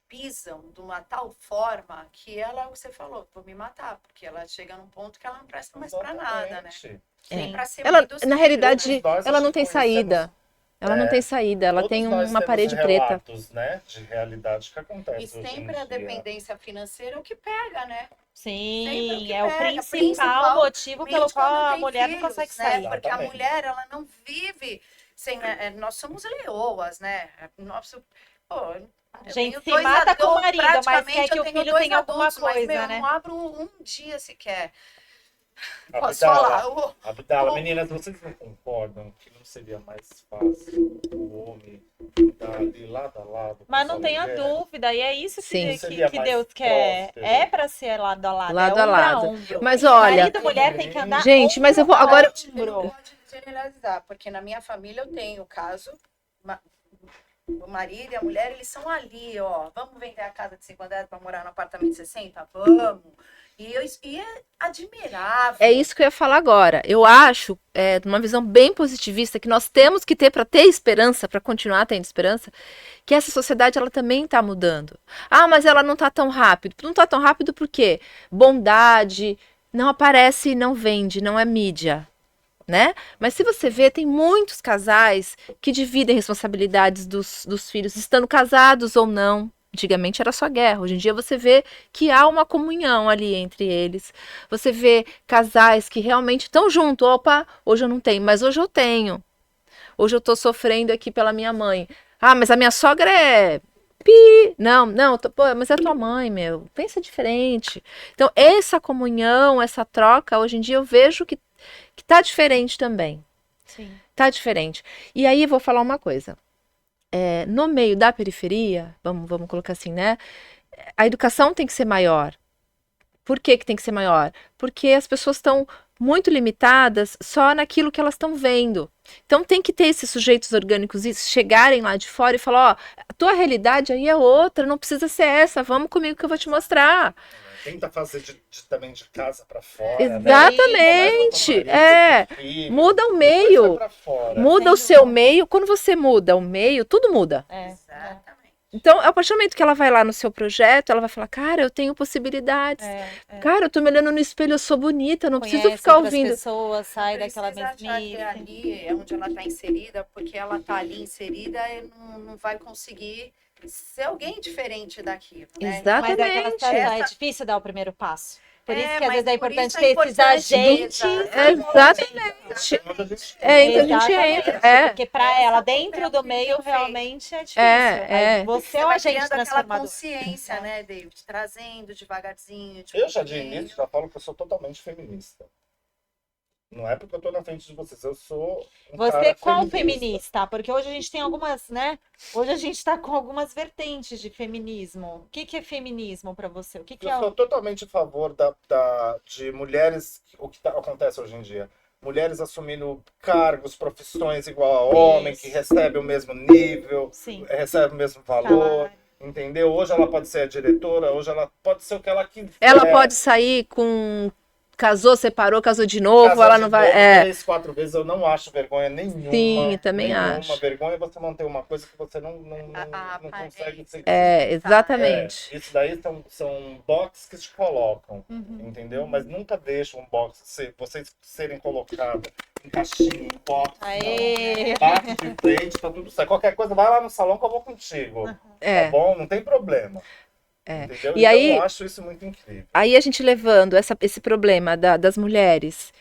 Speaker 4: pisam de uma tal forma que ela, você falou, vou me matar, porque ela chega num ponto que ela não presta mais pra nada, né?
Speaker 3: Exatamente.
Speaker 4: Nem pra ser
Speaker 2: Ela,
Speaker 4: mãe dos
Speaker 2: na
Speaker 4: filhos,
Speaker 2: realidade,
Speaker 4: né?
Speaker 3: Nós
Speaker 2: ela não
Speaker 3: acho que
Speaker 2: tem saída.
Speaker 3: conhecemos-
Speaker 2: Ela não tem saída. Ela
Speaker 3: Todos
Speaker 2: tem
Speaker 3: nós
Speaker 2: uma
Speaker 3: temos
Speaker 2: parede preta.
Speaker 3: relatos, né, de realidade que acontece
Speaker 4: E
Speaker 3: hoje em
Speaker 4: sempre a
Speaker 3: dia.
Speaker 4: dependência financeira é o que pega, né? Sempre o
Speaker 1: Sim,
Speaker 4: que
Speaker 1: é o
Speaker 4: pega,
Speaker 1: principal motivo pelo
Speaker 4: Principalmente
Speaker 1: qual
Speaker 4: quando
Speaker 1: a
Speaker 4: tem
Speaker 1: mulher não
Speaker 4: filhos,
Speaker 1: consegue
Speaker 4: né?
Speaker 1: sair.
Speaker 4: Porque a
Speaker 3: Exatamente.
Speaker 4: mulher, ela não vive sem... nós somos leoas, né? Nosso, pô,
Speaker 1: A
Speaker 4: eu
Speaker 1: gente
Speaker 4: tenho
Speaker 1: se
Speaker 4: 2
Speaker 1: mata com o
Speaker 4: adultos,
Speaker 1: marido, mas quer
Speaker 4: praticamente
Speaker 1: que
Speaker 4: eu
Speaker 1: o
Speaker 4: tenho
Speaker 1: filho
Speaker 4: 2
Speaker 1: tenha alguma
Speaker 4: adultos, mas,
Speaker 1: coisa,
Speaker 4: meu,
Speaker 1: né?
Speaker 4: não abro um dia sequer.
Speaker 3: Abdala,
Speaker 4: Posso falar?
Speaker 3: Abdala, meninas, vocês não concordam que não seria mais fácil o homem estar ali lado a lado com
Speaker 1: Mas não
Speaker 3: sua
Speaker 1: tenha
Speaker 3: mulher?
Speaker 1: dúvida, e é isso
Speaker 2: Sim.
Speaker 3: Seria
Speaker 1: que
Speaker 3: mais
Speaker 1: Deus quer.
Speaker 3: próspero.
Speaker 1: É pra ser lado a lado,
Speaker 2: Lado
Speaker 1: é
Speaker 2: a
Speaker 1: ombro
Speaker 2: lado.
Speaker 1: ombro.
Speaker 2: Mas olha,
Speaker 1: Marido e mulher tem que andar
Speaker 2: gente, mas eu vou
Speaker 1: ombro a
Speaker 2: agora.
Speaker 4: Você não
Speaker 1: ombro.
Speaker 4: pode generalizar, porque na minha família eu tenho o caso, o marido e a mulher, eles são ali, ó, vamos vender a casa de 5 andares para morar no apartamento de 60? Vamos! E é admirável.
Speaker 2: É isso que eu ia falar agora. Eu acho, de uma visão bem positivista, que nós temos que ter para ter esperança, para continuar tendo esperança, que essa sociedade ela também está mudando. Ah, mas ela não está tão rápido. Não está tão rápido por quê? Bondade não aparece e não vende, não é mídia. Né? Mas se você vê, tem muitos casais que dividem responsabilidades dos filhos, estando casados ou não. Antigamente era só guerra, hoje em dia você vê que há uma comunhão ali entre eles. Você vê casais que realmente estão juntos. Opa, hoje eu não tenho, mas hoje eu tenho. Hoje eu estou sofrendo aqui pela minha mãe. Ah, mas a minha sogra é Não, pô, mas é tua mãe, meu. Pensa diferente. Então, essa comunhão, essa troca, hoje em dia eu vejo que tá diferente também.
Speaker 1: Sim.
Speaker 2: Tá diferente. E aí eu vou falar uma coisa. No meio da periferia, vamos colocar assim, né? A educação tem que ser maior. Por que tem que ser maior? Porque as pessoas estão muito limitadas só naquilo que elas estão vendo. Então tem que ter esses sujeitos orgânicos chegarem lá de fora e falar, ó, a tua realidade aí é outra, não precisa ser essa, vamos comigo que eu vou te mostrar.
Speaker 3: Tenta fazer também de casa para fora.
Speaker 2: Exatamente.
Speaker 3: Né?
Speaker 2: Muda o meio. Muda o seu meio. Quando você muda o meio, tudo muda.
Speaker 4: Exatamente.
Speaker 2: Então, a partir do momento que ela vai lá no seu projeto, ela vai falar, cara, eu tenho possibilidades. Cara, eu tô me olhando no espelho, eu sou bonita, eu não preciso ficar ouvindo.
Speaker 1: Pessoas, sai daquela
Speaker 4: mesmice. Ali é onde ela tá inserida, porque ela tá ali inserida e não vai conseguir ser alguém diferente daquilo, né?
Speaker 2: Exatamente.
Speaker 1: Mas é difícil dar o primeiro passo. Por isso que às vezes é importante ter esses
Speaker 2: agentes. Exatamente. Então a gente entra.
Speaker 1: Porque para ela, dentro do meio, realmente é difícil. Você é o agente transformador.
Speaker 4: Consciência, né, David? Trazendo devagarzinho.
Speaker 3: Eu já de início já falo que eu sou totalmente feminista. Não é porque eu tô na frente de vocês, eu sou
Speaker 1: Você qual feminista? Porque hoje a gente tem algumas, né? Hoje a gente tá com algumas vertentes de feminismo. O que é feminismo para você? O que
Speaker 3: eu sou totalmente a favor de mulheres, o que acontece hoje em dia. Mulheres assumindo cargos, profissões igual a homem, que recebe o mesmo nível, recebe o mesmo valor. Entendeu? Hoje ela pode ser a diretora, hoje ela pode ser o que ela quiser.
Speaker 2: Ela pode sair com... Casou, separou, casou de novo, ela não vai...
Speaker 3: 3, 4 vezes, eu não acho vergonha nenhuma.
Speaker 2: Sim, também acho.
Speaker 3: Vergonha é você manter uma coisa que você não consegue seguir.
Speaker 2: Exatamente.
Speaker 3: Isso daí são boxes que te colocam, entendeu? Mas nunca deixa um box, vocês serem colocados em caixinha, em box. Bate de frente, tá tudo certo. Qualquer coisa, vai lá no salão que eu vou contigo. Tá bom? Não tem problema. Entendeu?
Speaker 2: E aí,
Speaker 3: eu acho isso muito incrível.
Speaker 2: Aí a gente levando esse problema das mulheres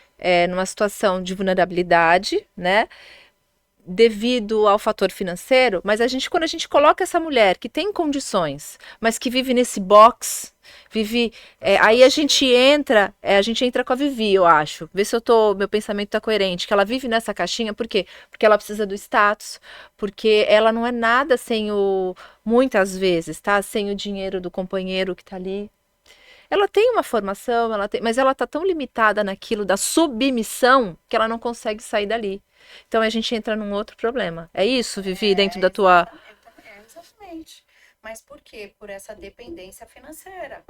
Speaker 2: numa situação de vulnerabilidade, né? Devido ao fator financeiro, mas quando a gente coloca essa mulher que tem condições, mas que vive nesse box, aí a gente entra com a Vivi, eu acho. Vê se meu pensamento tá coerente, que ela vive nessa caixinha, por quê? Porque ela precisa do status, porque ela não é nada muitas vezes, tá? Sem o dinheiro do companheiro que tá ali. Ela tem uma formação, mas ela tá tão limitada naquilo da submissão que ela não consegue sair dali. Então a gente entra num outro problema. É isso, Vivi, dentro da tua...
Speaker 4: Exatamente. Mas por quê? Por essa dependência financeira.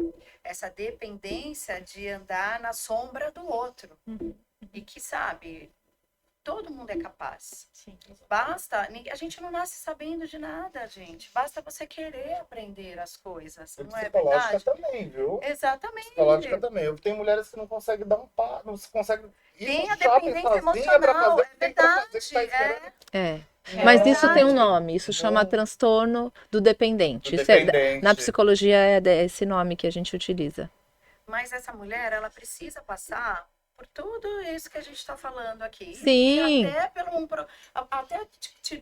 Speaker 4: Essa dependência de andar na sombra do outro. E que, sabe, todo mundo é capaz.
Speaker 1: Sim.
Speaker 4: Basta, a gente não nasce sabendo de nada, gente. Basta você querer aprender as coisas.
Speaker 3: E
Speaker 4: não é
Speaker 3: psicológica
Speaker 4: verdade?
Speaker 3: também, viu?
Speaker 4: Exatamente.
Speaker 3: Psicológica também. Eu tenho mulheres que não conseguem dar um passo, não conseguem ir
Speaker 4: Tem
Speaker 3: no
Speaker 4: a
Speaker 3: shopping
Speaker 4: dependência
Speaker 3: sozinha pra
Speaker 4: emocional,
Speaker 3: fazer o que
Speaker 4: é
Speaker 3: tem pra fazer,
Speaker 4: verdade.
Speaker 3: que tá esperando.
Speaker 2: Mas isso
Speaker 4: verdade.
Speaker 2: tem um nome, isso chama transtorno do dependente.
Speaker 3: Do
Speaker 2: Isso
Speaker 3: dependente.
Speaker 2: na psicologia é esse nome que a gente utiliza.
Speaker 4: Mas essa mulher, ela precisa passar por tudo isso que a gente está falando aqui.
Speaker 2: Sim.
Speaker 4: E até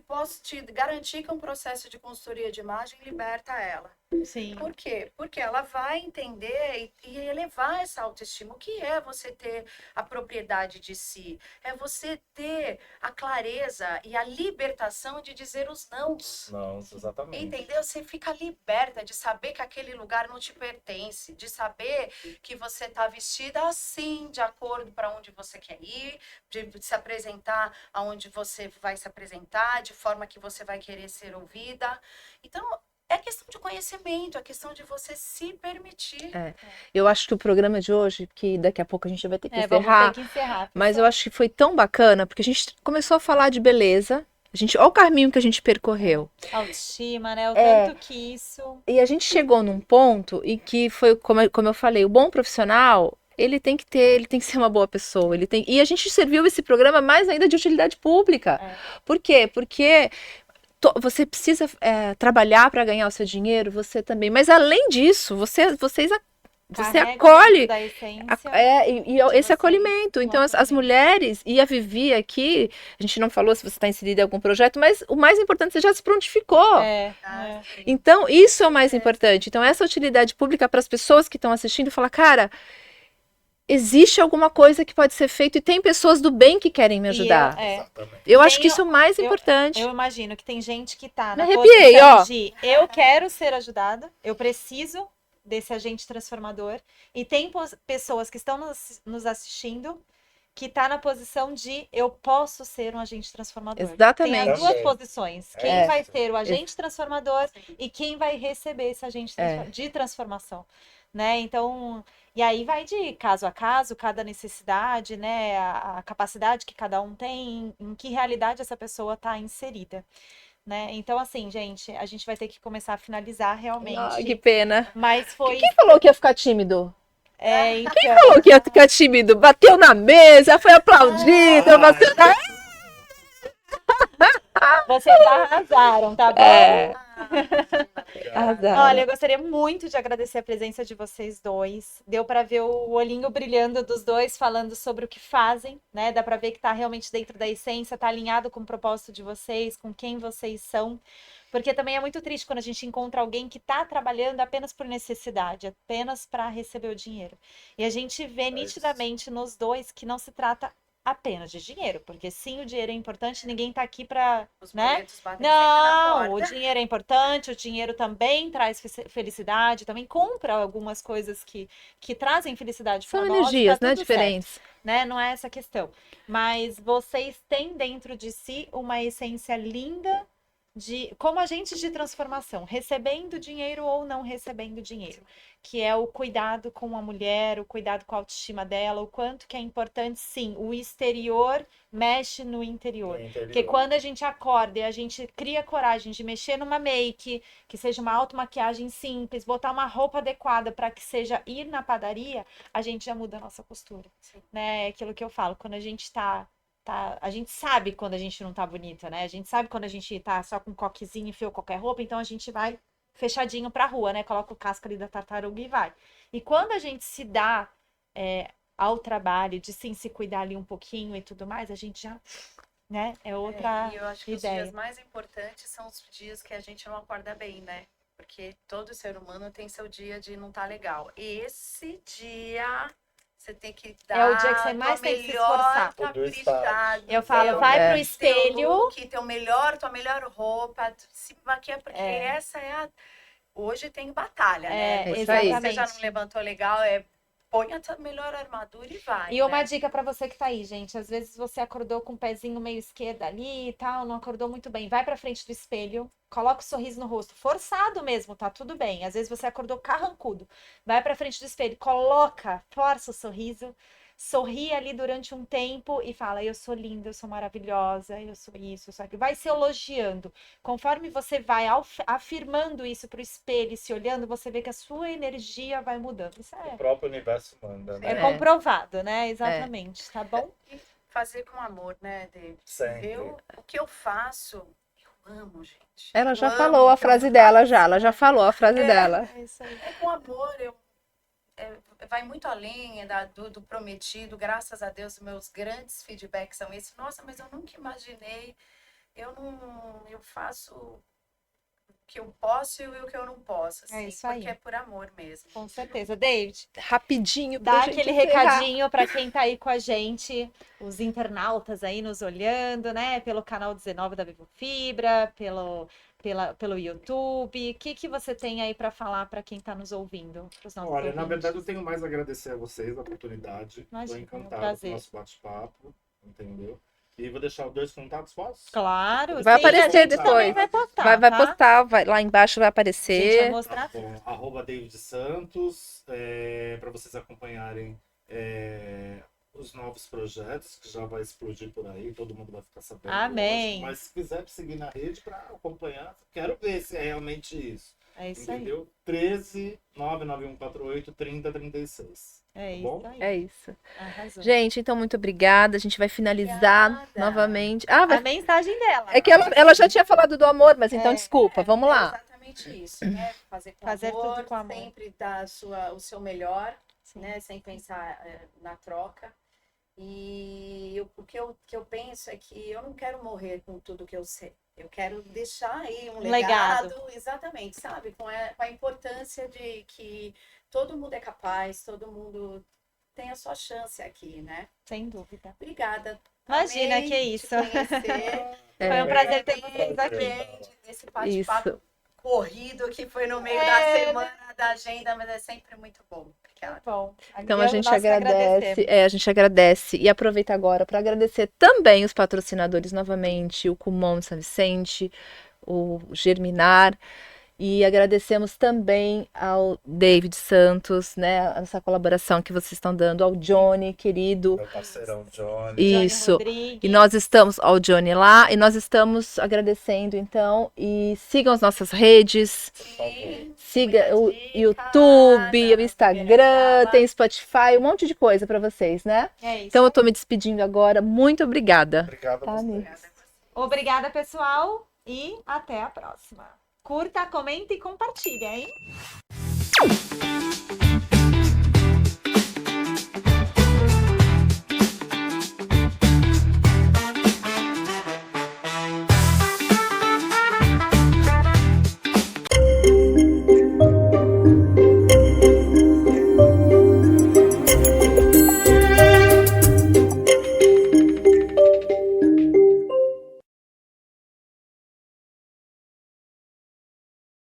Speaker 4: posso te garantir que um processo de consultoria de imagem liberta ela.
Speaker 1: Sim.
Speaker 4: Por quê? Porque ela vai entender e elevar essa autoestima. O que é você ter a propriedade de si? É você ter a clareza e a libertação de dizer os nãos.
Speaker 3: Não, exatamente.
Speaker 4: Entendeu? Você fica liberta de saber que aquele lugar não te pertence, de saber que você está vestida assim, de acordo para onde você quer ir, de se apresentar aonde você vai se apresentar, de forma que você vai querer ser ouvida. Então, é questão de conhecimento, é questão de você se permitir.
Speaker 2: Eu acho que o programa de hoje, que daqui a pouco a gente vai ter que
Speaker 1: Vamos ter que encerrar.
Speaker 2: mas eu acho que foi tão bacana, porque a gente começou a falar de beleza, olha o caminho que a gente percorreu.
Speaker 1: Autoestima, né? O tanto que isso...
Speaker 2: E a gente chegou num ponto em que foi, como eu falei, o bom profissional, ele tem que ser uma boa pessoa, e a gente serviu esse programa mais ainda de utilidade pública. Por quê? Porque você precisa trabalhar para ganhar o seu dinheiro, você também. Mas além disso, vocês você
Speaker 1: Carrega
Speaker 2: acolhe
Speaker 1: dentro da essência.
Speaker 2: esse
Speaker 1: você,
Speaker 2: acolhimento. Então, as
Speaker 1: exatamente.
Speaker 2: mulheres, e a Vivi aqui, a gente não falou se você está inserida em algum projeto, mas o mais importante, você já se prontificou.
Speaker 4: Ah, sim.
Speaker 2: Então, isso é o mais importante. Então, essa utilidade pública para as pessoas que estão assistindo, falar, cara, existe alguma coisa que pode ser feito e tem pessoas do bem que querem me ajudar.
Speaker 3: Exatamente.
Speaker 2: Eu acho
Speaker 1: Tem-
Speaker 2: que isso é o mais
Speaker 1: eu-
Speaker 2: importante.
Speaker 1: Eu imagino que tem gente que tá
Speaker 2: Me
Speaker 1: na
Speaker 2: arrepiei,
Speaker 1: posição
Speaker 2: ó.
Speaker 1: de eu quero ser ajudada, eu preciso desse agente transformador. E tem pessoas que estão nos assistindo que tá na posição de eu posso ser um agente transformador.
Speaker 2: Exatamente.
Speaker 1: Tem as duas
Speaker 3: Também.
Speaker 1: posições.
Speaker 3: É
Speaker 1: Quem
Speaker 3: isso.
Speaker 1: vai ser o agente transformador
Speaker 4: Sim.
Speaker 1: e quem vai receber esse agente
Speaker 2: É.
Speaker 1: de transformação, né? Então, e aí vai de caso a caso, cada necessidade, né? A capacidade que cada um tem, em que realidade essa pessoa está inserida, né? Então, assim, gente, a gente vai ter que começar a finalizar realmente.
Speaker 2: Ai, que pena.
Speaker 1: Mas foi.
Speaker 2: Quem falou que ia ficar tímido?
Speaker 1: Então,
Speaker 2: Falou que ia ficar tímido? Bateu na mesa, foi aplaudido. Você...
Speaker 1: vocês arrasaram, tá bom?
Speaker 2: É,
Speaker 4: Ah,
Speaker 2: arrasaram.
Speaker 1: Olha, eu gostaria muito de agradecer a presença de vocês dois. Deu para ver o olhinho brilhando dos dois falando sobre o que fazem, né? Dá para ver que tá realmente dentro da essência, tá alinhado com o propósito de vocês, com quem vocês são. Porque também é muito triste quando a gente encontra alguém que está trabalhando apenas por necessidade, apenas para receber o dinheiro. E a gente vê nitidamente nos dois que não se trata apenas de dinheiro, porque sim, o dinheiro é importante, ninguém está aqui para,
Speaker 4: os
Speaker 1: né?
Speaker 4: boletos batem sempre na
Speaker 1: Não, o
Speaker 4: porta.
Speaker 1: dinheiro é importante, o dinheiro também traz felicidade, também compra algumas coisas que trazem felicidade
Speaker 2: São
Speaker 1: para nós,
Speaker 2: energias,
Speaker 1: tá
Speaker 2: né?
Speaker 1: tudo certo,
Speaker 2: Diferentes.
Speaker 1: né? Não é essa a questão. Mas vocês têm dentro de si uma essência linda de como agentes de transformação, recebendo dinheiro ou não recebendo dinheiro, que é o cuidado com a mulher, o cuidado com a autoestima dela, o quanto que é importante, sim, o exterior mexe no interior. Porque quando a gente acorda e a gente cria coragem de mexer numa make, que seja uma automaquiagem simples, botar uma roupa adequada para que seja ir na padaria, a gente já muda a nossa postura,
Speaker 4: Sim.
Speaker 1: né? É aquilo que eu falo, quando a gente a gente sabe quando a gente não tá bonita, né? A gente sabe quando a gente tá só com coquezinho e fio qualquer roupa, então a gente vai fechadinho pra rua, né? Coloca o casco ali da tartaruga e vai. E quando a gente se dá ao trabalho de sim se cuidar ali um pouquinho e tudo mais, a gente já, né? É outra
Speaker 4: E eu acho que os
Speaker 1: ideia.
Speaker 4: dias mais importantes são os dias que a gente não acorda bem, né? Porque todo ser humano tem seu dia de não tá legal. E esse dia você tem que dar
Speaker 1: É o dia que você mais tem que se esforçar.
Speaker 4: caprichado.
Speaker 1: Eu falo, vai pro espelho.
Speaker 4: Tua melhor roupa, se maquia, porque essa é a... Hoje tem batalha, né?
Speaker 2: É isso
Speaker 4: Você
Speaker 2: aí.
Speaker 4: já não levantou legal, põe a tua melhor armadura e vai.
Speaker 1: E uma
Speaker 4: né?
Speaker 1: dica pra você que tá aí, gente. Às vezes você acordou com o pezinho meio esquerdo ali e tal, não acordou muito bem. Vai pra frente do espelho, coloca o sorriso no rosto, forçado mesmo, tá tudo bem. Às vezes você acordou carrancudo. Vai pra frente do espelho, força o sorriso, sorri ali durante um tempo e fala: eu sou linda, eu sou maravilhosa, eu sou isso, eu sou aquilo. Vai se elogiando. Conforme você vai afirmando isso pro espelho e se olhando, você vê que a sua energia vai mudando. Isso
Speaker 3: O próprio universo manda,
Speaker 1: é
Speaker 3: né?
Speaker 1: comprovado, né? Exatamente, tá bom?
Speaker 4: Fazer com amor, né, David?
Speaker 3: Sempre.
Speaker 4: O que eu faço, eu amo, gente.
Speaker 2: Ela
Speaker 4: Eu
Speaker 2: já
Speaker 4: amo
Speaker 2: falou
Speaker 4: o
Speaker 2: a
Speaker 4: que eu
Speaker 2: frase dela
Speaker 4: faço.
Speaker 2: já. Ela já falou a frase dela.
Speaker 1: É isso aí.
Speaker 4: É com amor, vai muito além do prometido. Graças a Deus, meus grandes feedbacks são esses. Nossa, mas eu nunca imaginei. Eu faço o que eu posso e o que eu não posso. Assim,
Speaker 1: isso aí.
Speaker 4: porque é por amor mesmo.
Speaker 1: Com certeza. David,
Speaker 2: Rapidinho pra
Speaker 1: dá
Speaker 2: gente
Speaker 1: aquele
Speaker 2: encerrar.
Speaker 1: recadinho para quem tá aí com a gente, os internautas aí nos olhando, né? Pelo canal 19 da Vivo Fibra, pelo YouTube. O que você tem aí para falar para quem tá nos ouvindo? Pros nossos
Speaker 3: Olha, na
Speaker 1: ouvintes?
Speaker 3: verdade eu tenho mais a agradecer a vocês a oportunidade.
Speaker 1: Imagina,
Speaker 3: Estou
Speaker 1: é um
Speaker 3: encantado com
Speaker 1: prazer.
Speaker 3: o nosso bate-papo, entendeu? E vou deixar os dois contatos, posso?
Speaker 1: Claro,
Speaker 2: Vai
Speaker 1: sim, a
Speaker 2: aparecer
Speaker 1: gente também
Speaker 2: depois.
Speaker 1: vai postar,
Speaker 2: Vai
Speaker 1: tá?
Speaker 2: postar, lá embaixo vai
Speaker 1: A gente vai
Speaker 2: aparecer.
Speaker 1: mostrar.
Speaker 3: Tá bom. Arroba David Santos, para vocês acompanharem os novos projetos, que já vai explodir por aí, todo mundo vai ficar sabendo.
Speaker 1: Amém.
Speaker 3: lógico. Mas se quiser me seguir na rede para acompanhar, quero ver se é realmente isso.
Speaker 1: É isso aí.
Speaker 3: Entendeu? 13 99148 3036.
Speaker 1: É
Speaker 3: Tá bom?
Speaker 1: isso aí.
Speaker 2: É isso.
Speaker 1: Arrasou.
Speaker 2: Gente, então muito obrigada. A gente vai finalizar
Speaker 4: Obrigada.
Speaker 2: novamente. Ah,
Speaker 1: A mensagem dela.
Speaker 2: é que ela já tinha falado do amor, mas então desculpa, vamos lá.
Speaker 4: Exatamente exatamente isso, né? Fazer com
Speaker 1: Fazer
Speaker 4: amor,
Speaker 1: tudo com amor.
Speaker 4: sempre dar o seu melhor,
Speaker 1: Sim.
Speaker 4: né? Sem pensar na troca. E que eu penso é que eu não quero morrer com tudo que eu sei. Eu quero deixar aí um legado, exatamente, sabe? Com a importância de que todo mundo é capaz, todo mundo tem a sua chance aqui, né?
Speaker 1: Sem dúvida.
Speaker 4: Obrigada.
Speaker 1: Imagina,
Speaker 4: Amei
Speaker 1: que isso.
Speaker 4: te conhecer.
Speaker 1: Foi um prazer ter vocês aqui.
Speaker 4: Também desse bate-papo
Speaker 2: Isso.
Speaker 4: corrido que foi no meio
Speaker 1: É,
Speaker 4: da semana, da agenda, mas é sempre muito bom. Obrigada.
Speaker 1: Bom,
Speaker 2: Então a
Speaker 1: eu-
Speaker 2: gente
Speaker 1: nós que
Speaker 2: agradece,
Speaker 1: agradecemos.
Speaker 2: a gente agradece e aproveita agora para agradecer também os patrocinadores novamente, o Kumon de São Vicente, o Germinar, e agradecemos também ao David Santos, né, essa colaboração que vocês estão dando, ao Johnny, querido.
Speaker 3: Meu parceirão Johnny.
Speaker 1: Johnny
Speaker 2: Isso.
Speaker 1: Rodrigues.
Speaker 2: E nós estamos ao Johnny lá, e nós estamos agradecendo então, e sigam as nossas redes.
Speaker 3: Por favor.
Speaker 2: Siga o
Speaker 4: Muita dica,
Speaker 2: YouTube, o
Speaker 4: na
Speaker 2: Instagram,
Speaker 4: Piracicaba.
Speaker 2: tem Spotify, um monte de coisa para vocês, né?
Speaker 1: É isso.
Speaker 2: Então eu tô me despedindo agora. Muito obrigada.
Speaker 3: Obrigado a
Speaker 2: Tá,
Speaker 3: você.
Speaker 2: amigo?
Speaker 4: Obrigada a você.
Speaker 1: Obrigada, pessoal, e até a próxima. Curta, comenta e compartilha, hein?